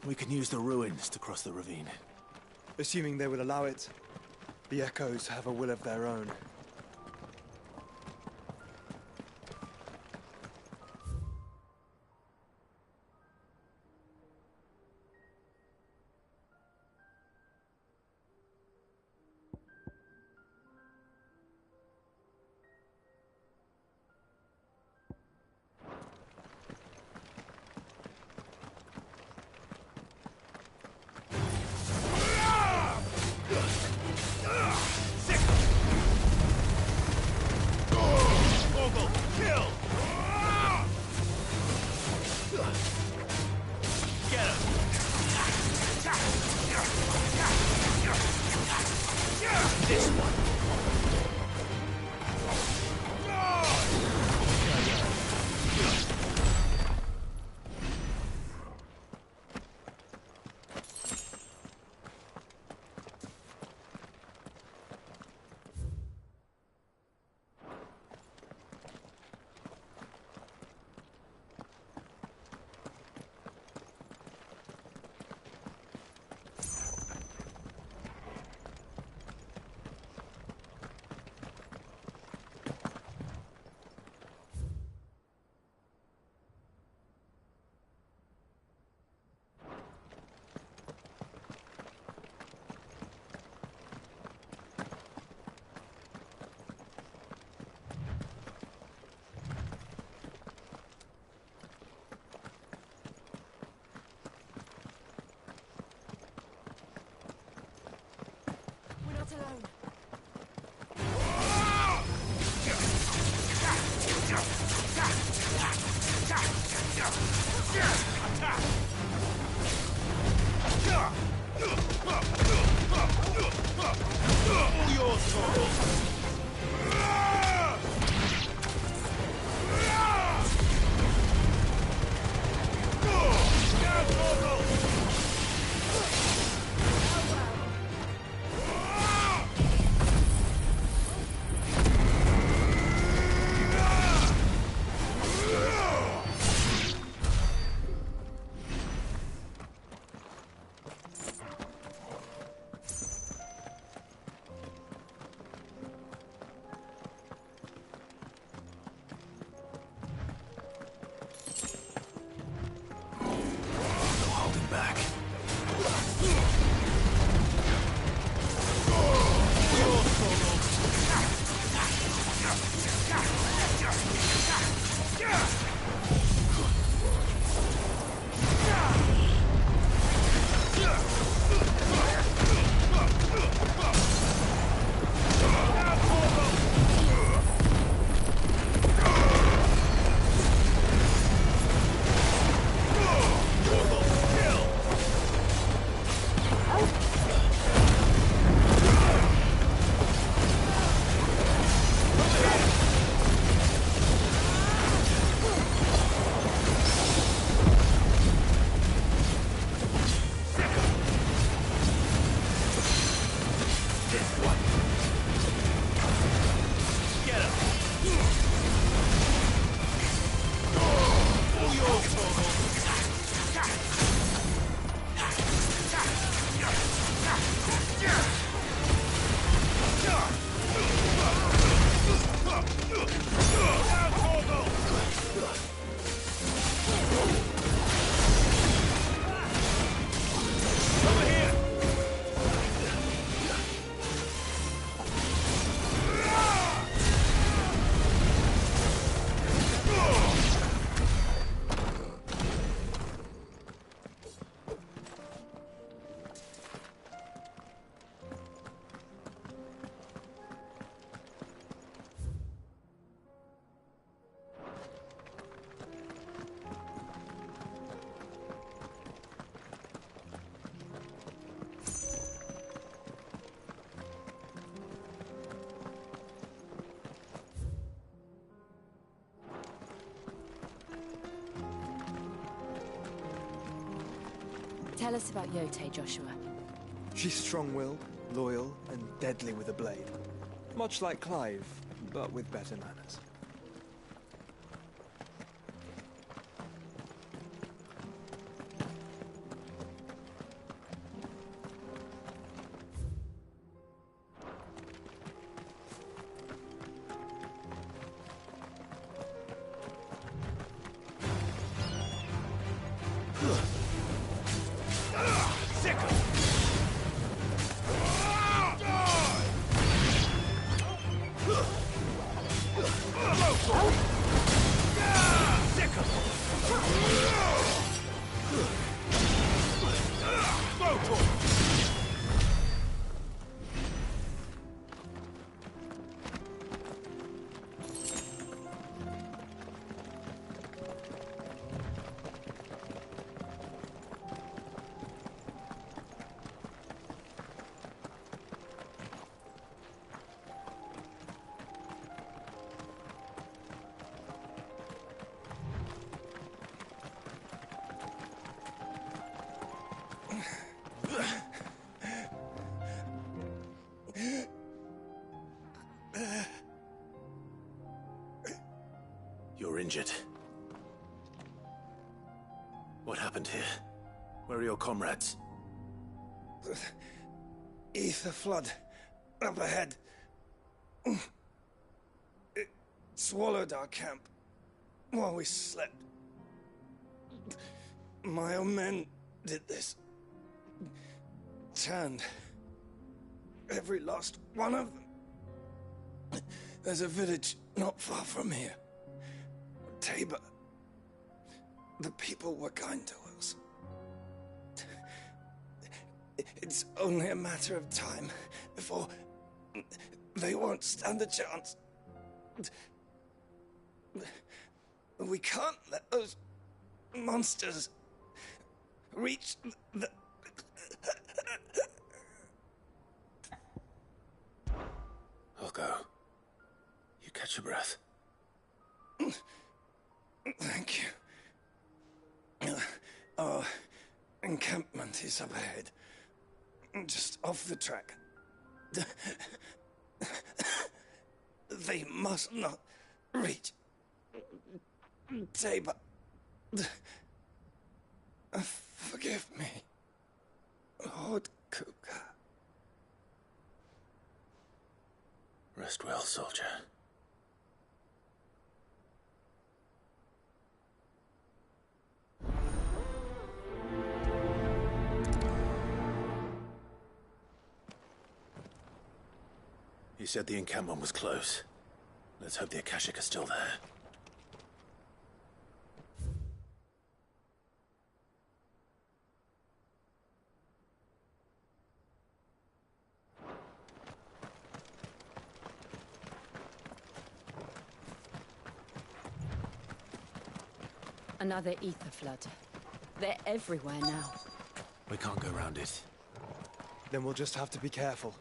We can use the ruins to cross the ravine. Assuming they will allow it. The Echoes have a will of their own. This one. Tell us about Yote, Joshua. She's strong-willed, loyal, and deadly with a blade. Much like Clive, but with better manners. were injured. What happened here? Where are your comrades? Ether flood. Up ahead. It swallowed our camp while we slept. My own men did this. Turned every last one of them. There's a village not far from here. Tabor. The people were kind to us. It's only a matter of time before they won't stand a chance. We can't let those monsters reach the... I'll go. You catch your breath. Thank you. Our encampment is up ahead. Just off the track. They must not reach Tabor. Forgive me, Lord Kuka. Rest well, soldier. You said the encampment was close. Let's hope the Akashic are still there. Another ether flood. They're everywhere now. We can't go around it. Then we'll just have to be careful.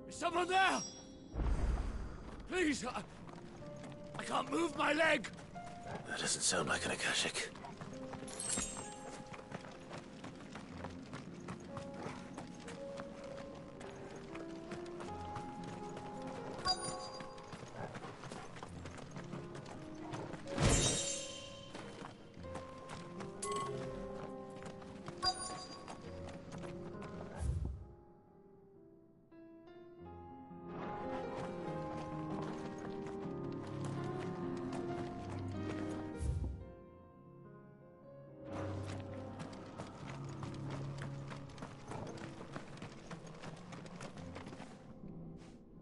Is someone there? Please, I can't move my leg. That doesn't sound like an Akashic.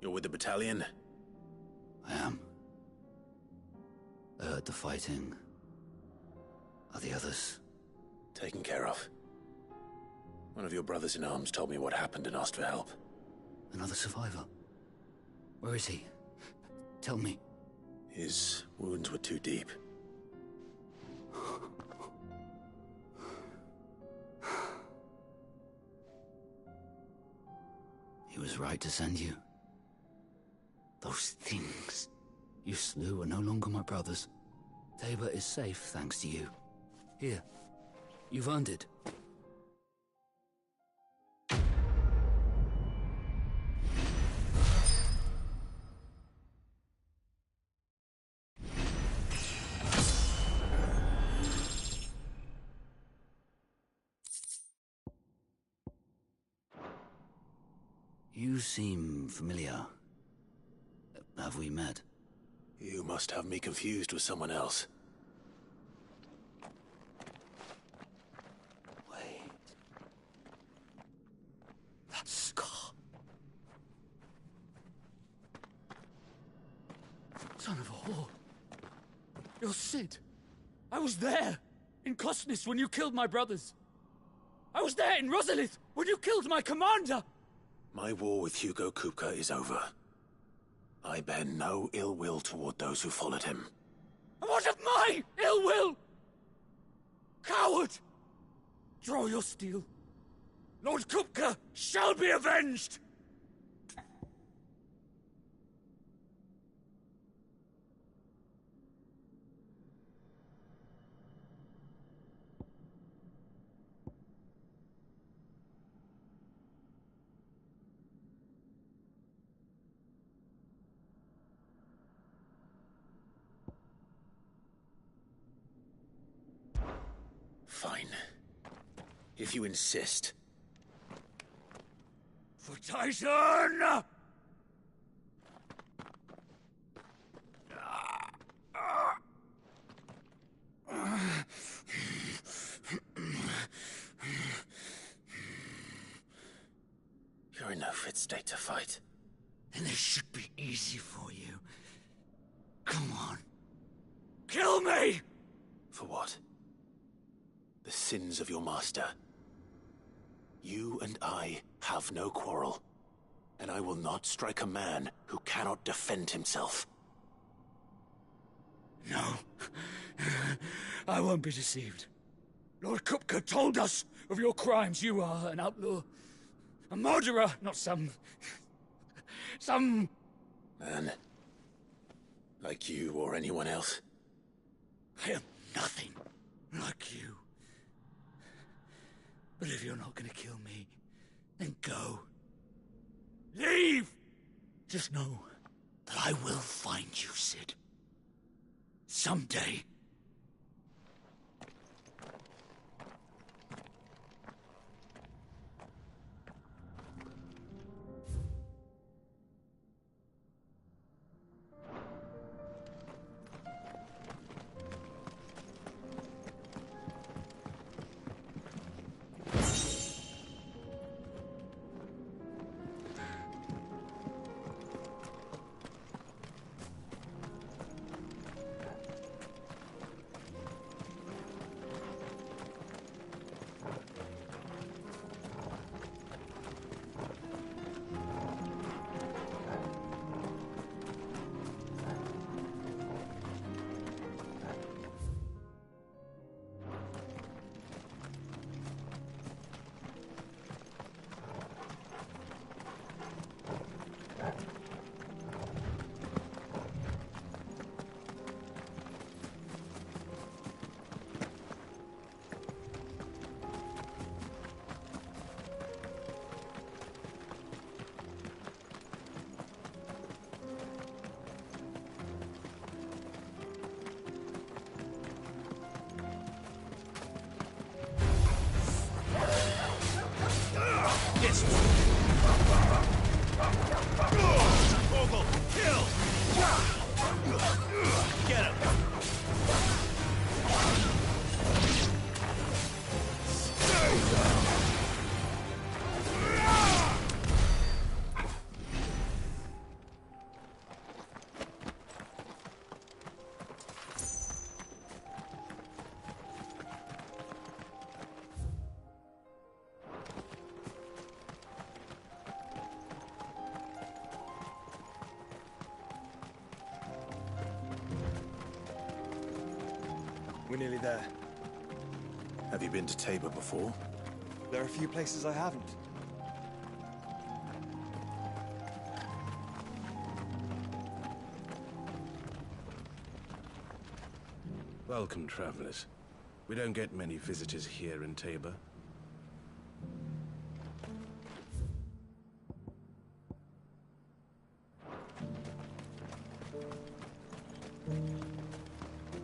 You're with the battalion? I am. I heard the fighting. Are the others? Taken care of. One of your brothers in arms told me what happened and asked for help. Another survivor? Where is he? Tell me. His wounds were too deep. He was right to send you. Those things you slew are no longer my brothers. Tabor is safe thanks to you. Here, you've earned it. seem familiar. Have we met? You must have me confused with someone else. Wait. That scar. Son of a whore. You're Sid. I was there, in Cosnis, when you killed my brothers. I was there in Rosalith, when you killed my commander! My war with Hugo Kupka is over. I bear no ill will toward those who followed him. And what of my ill will? Coward! Draw your steel. Lord Kupka shall be avenged! Fine. If you insist. For Titan! You're in no fit state to fight. And this should be easy for you. Come on. Kill me! For what? The sins of your master. You and I have no quarrel, and I will not strike a man who cannot defend himself. No. I won't be deceived. Lord Kupka told us of your crimes. You are an outlaw. A murderer, not some man. Like you or anyone else. I am nothing like you. But if you're not gonna kill me, then go. Leave! Just know that I will find you, Sid. Someday. We're nearly there. Have you been to Tabor before? There are a few places I haven't. Welcome, travelers. We don't get many visitors here in Tabor.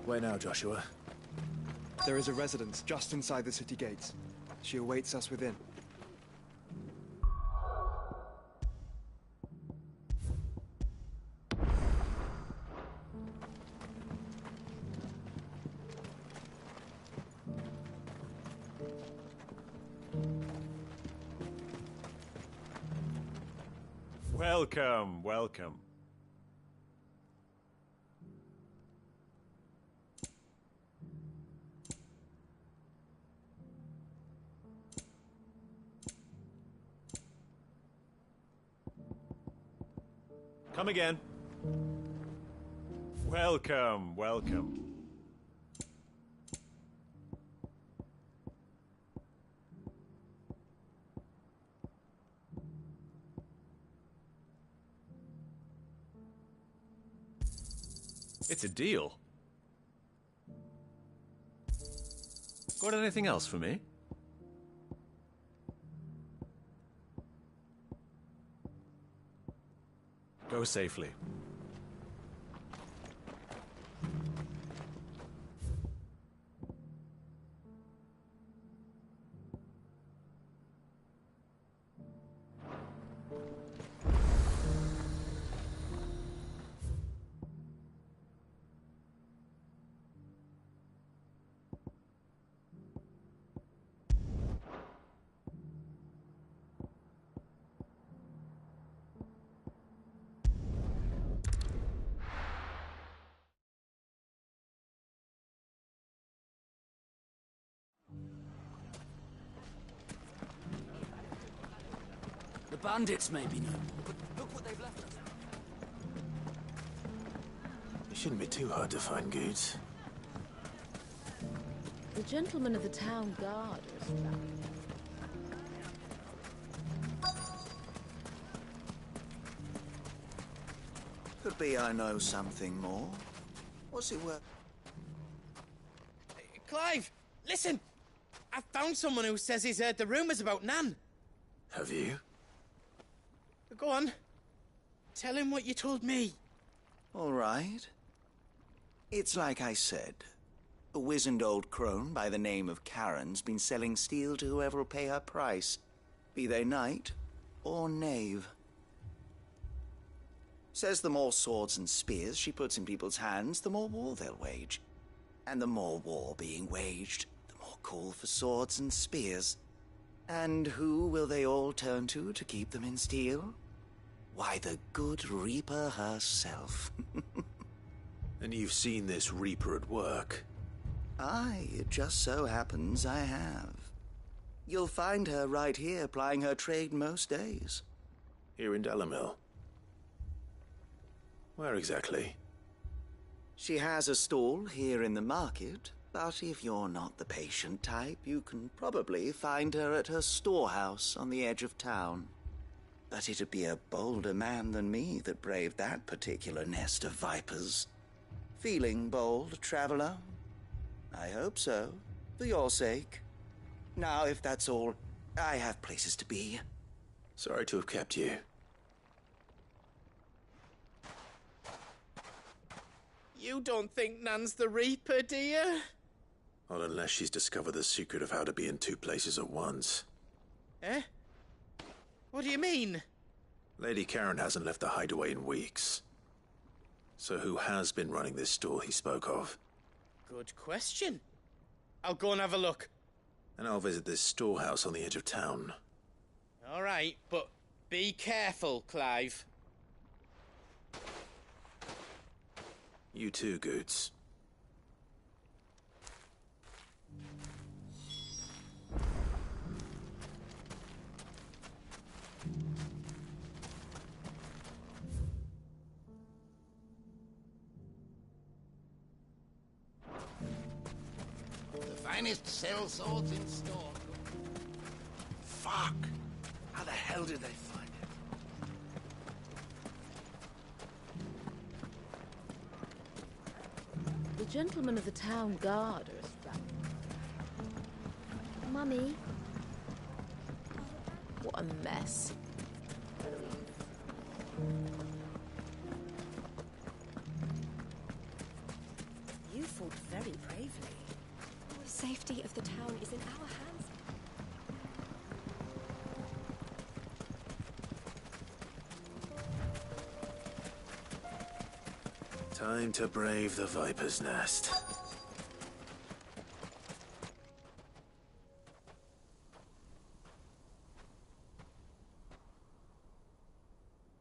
Where now, Joshua? There is a residence just inside the city gates. She awaits us within. Welcome, welcome. Come again. Welcome, welcome. It's a deal. Got anything else for me? Go safely. The bandits may be no more, but look what they've left us. It shouldn't be too hard to find goods. The gentleman of the town guard is back. Could be I know something more. What's it worth? Clive, listen! I found someone who says he's heard the rumours about Nan. Have you? Go on. Tell him what you told me. All right. It's like I said. A wizened old crone by the name of Karen's been selling steel to whoever will pay her price, be they knight or knave. Says the more swords and spears she puts in people's hands, the more war they'll wage. And the more war being waged, the more call for swords and spears. And who will they all turn to keep them in steel? Why, the good Reaper herself. And you've seen this Reaper at work? Aye, it just so happens I have. You'll find her right here plying her trade most days. Here in Dalimil? Where exactly? She has a stall here in the market, but if you're not the patient type, you can probably find her at her storehouse on the edge of town. But it'd be a bolder man than me that braved that particular nest of vipers. Feeling bold, traveler? I hope so, for your sake. Now, if that's all, I have places to be. Sorry to have kept you. You don't think Nan's the Reaper, do you? Not unless she's discovered the secret of how to be in two places at once. Eh? What do you mean? Lady Karen hasn't left the hideaway in weeks. So who has been running this store he spoke of? Good question. I'll go and have a look. And I'll visit this storehouse on the edge of town. All right, but be careful, Clive. You too, Goods. The finest cell swords in store. Fuck! How the hell did they find it? The gentleman of the town guard is back. Mummy. What a mess. You fought very bravely. The safety of the town is in our hands. Time to brave the Viper's Nest.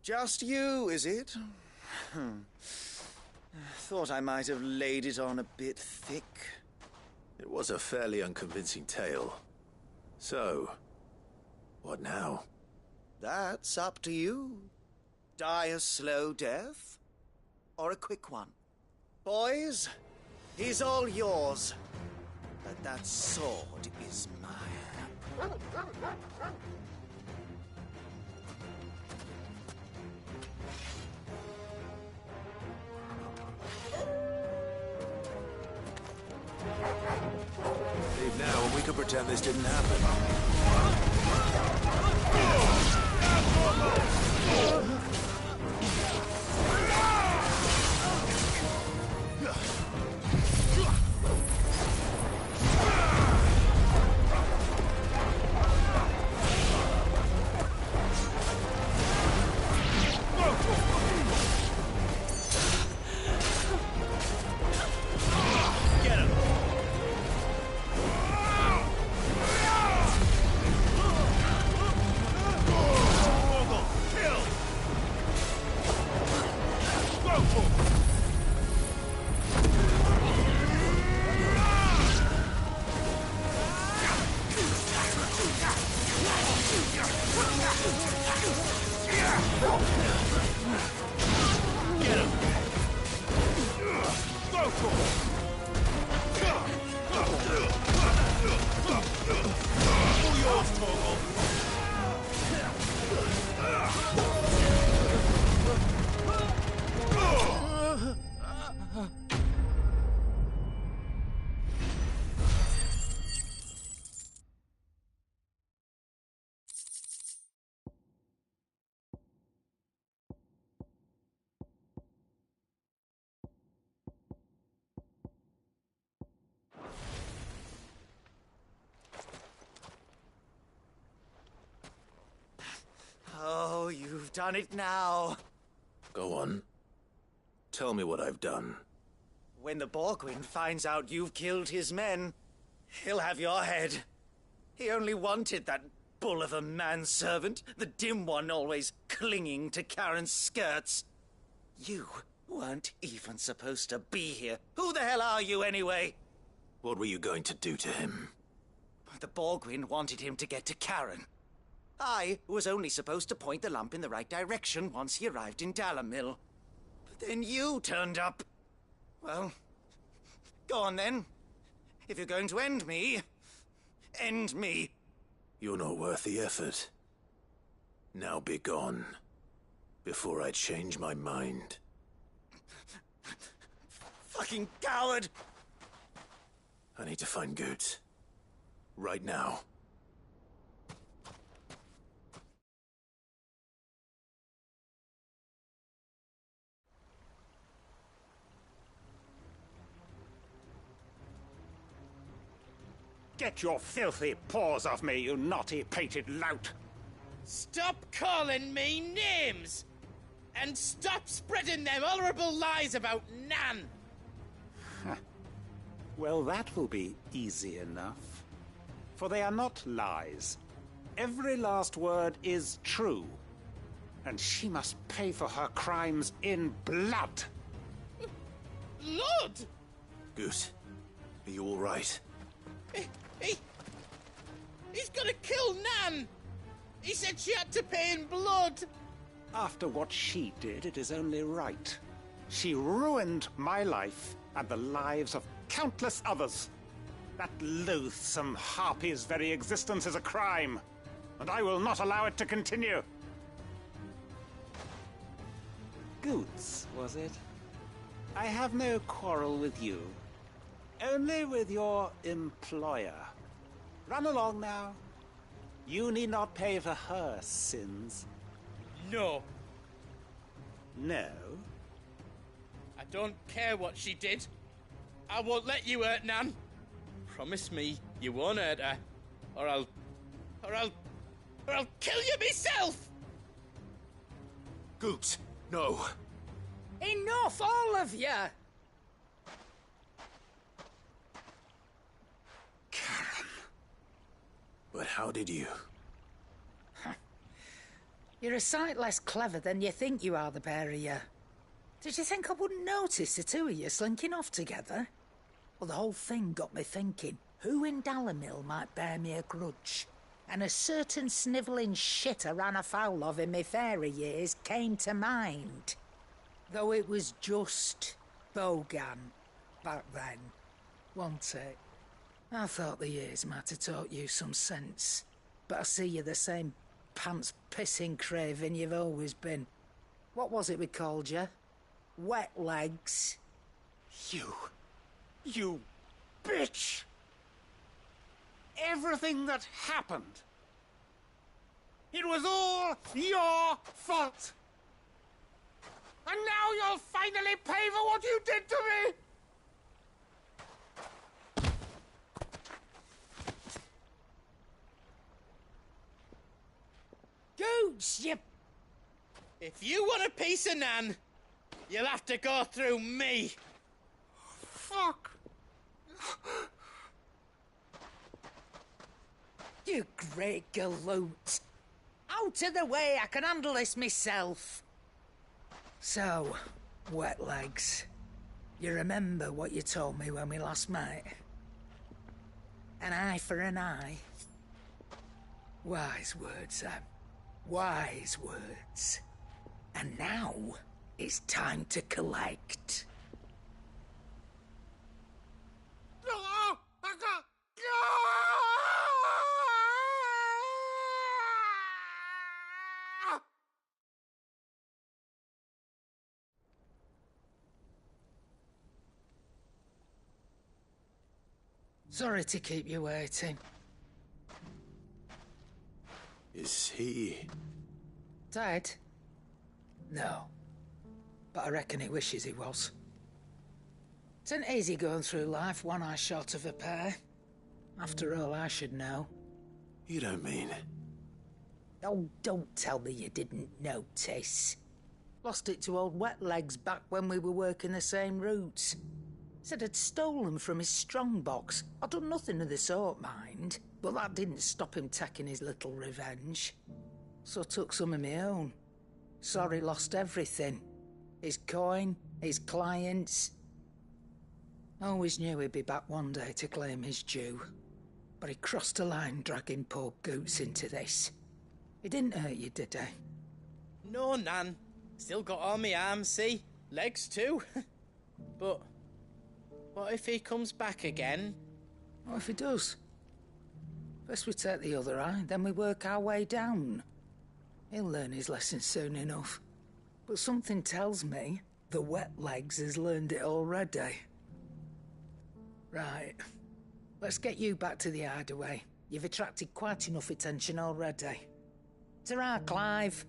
Just you, is it? Thought I might have laid it on a bit thick. It was a fairly unconvincing tale. So, what now? That's up to you. Die a slow death, or a quick one. Boys, he's all yours. But that sword is mine. Leave now and we can pretend this didn't happen. Oh, you've done it now. Go on. Tell me what I've done. When the Borgwyn finds out you've killed his men, he'll have your head. He only wanted that bull of a manservant, the dim one always clinging to Karen's skirts. You weren't even supposed to be here. Who the hell are you anyway? What were you going to do to him? The Borgwyn wanted him to get to Karen. I was only supposed to point the lamp in the right direction once he arrived in Dalamil. But then you turned up. Well, go on then. If you're going to end me, end me. You're not worth the effort. Now be gone, before I change my mind. Fucking coward! I need to find Goots. Right now. Get your filthy paws off me, you naughty-pated lout! Stop calling me names! And stop spreading them horrible lies about Nan! Well, that will be easy enough. For they are not lies. Every last word is true. And she must pay for her crimes in blood. Blood? Goose, are you all right? He's gonna kill Nan! He said she had to pay in blood! After what she did, it is only right. She ruined my life and the lives of countless others. That loathsome harpy's very existence is a crime, and I will not allow it to continue. Goots, was it? I have no quarrel with you. Only with your employer. Run along now. You need not pay for her sins. No. No? I don't care what she did. I won't let you hurt Nan. Promise me you won't hurt her, or I'll kill you myself! Goots, no. Enough, all of you! But how did you? You're a sight less clever than you think you are, the pair of you. Did you think I wouldn't notice the two of you slinking off together? Well, the whole thing got me thinking, who in Dalimil might bear me a grudge? And a certain snivelling shit I ran afoul of in my fairy years came to mind. Though it was just Bogan back then, wasn't it? I thought the years might have taught you some sense, but I see you're the same pants-pissing craven you've always been. What was it we called you? Wet legs? You bitch! Everything that happened, it was all your fault! And now you'll finally pay for what you did to me! Gooch, you... If you want a piece of Nan, you'll have to go through me. Fuck! You great galoot. Out of the way, I can handle this myself. So, wet legs, you remember what you told me when we last met? An eye for an eye. Wise words, Sam. Wise words. And now, it's time to collect. Sorry to keep you waiting. Is he... Dead? No. But I reckon he wishes he was. It ain't easy going through life one eye short of a pair. After all, I should know. You don't mean... Oh, don't tell me you didn't notice. Lost it to old Wet Legs back when we were working the same routes. Said I'd stolen from his strongbox. I'd done nothing of the sort, mind. But that didn't stop him taking his little revenge. So I took some of my own. Sorry, lost everything. His coin, his clients. Always knew he'd be back one day to claim his due. But he crossed a line dragging poor Goots into this. He didn't hurt you, did he? No, Nan. Still got all my arms, see? Legs too. But what if he comes back again? What if he does? First we take the other eye, then we work our way down. He'll learn his lesson soon enough. But something tells me the Wet Legs has learned it already. Right. Let's get you back to the hideaway. You've attracted quite enough attention already. Ta-ra, Clive.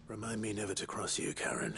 Remind me never to cross you, Karen.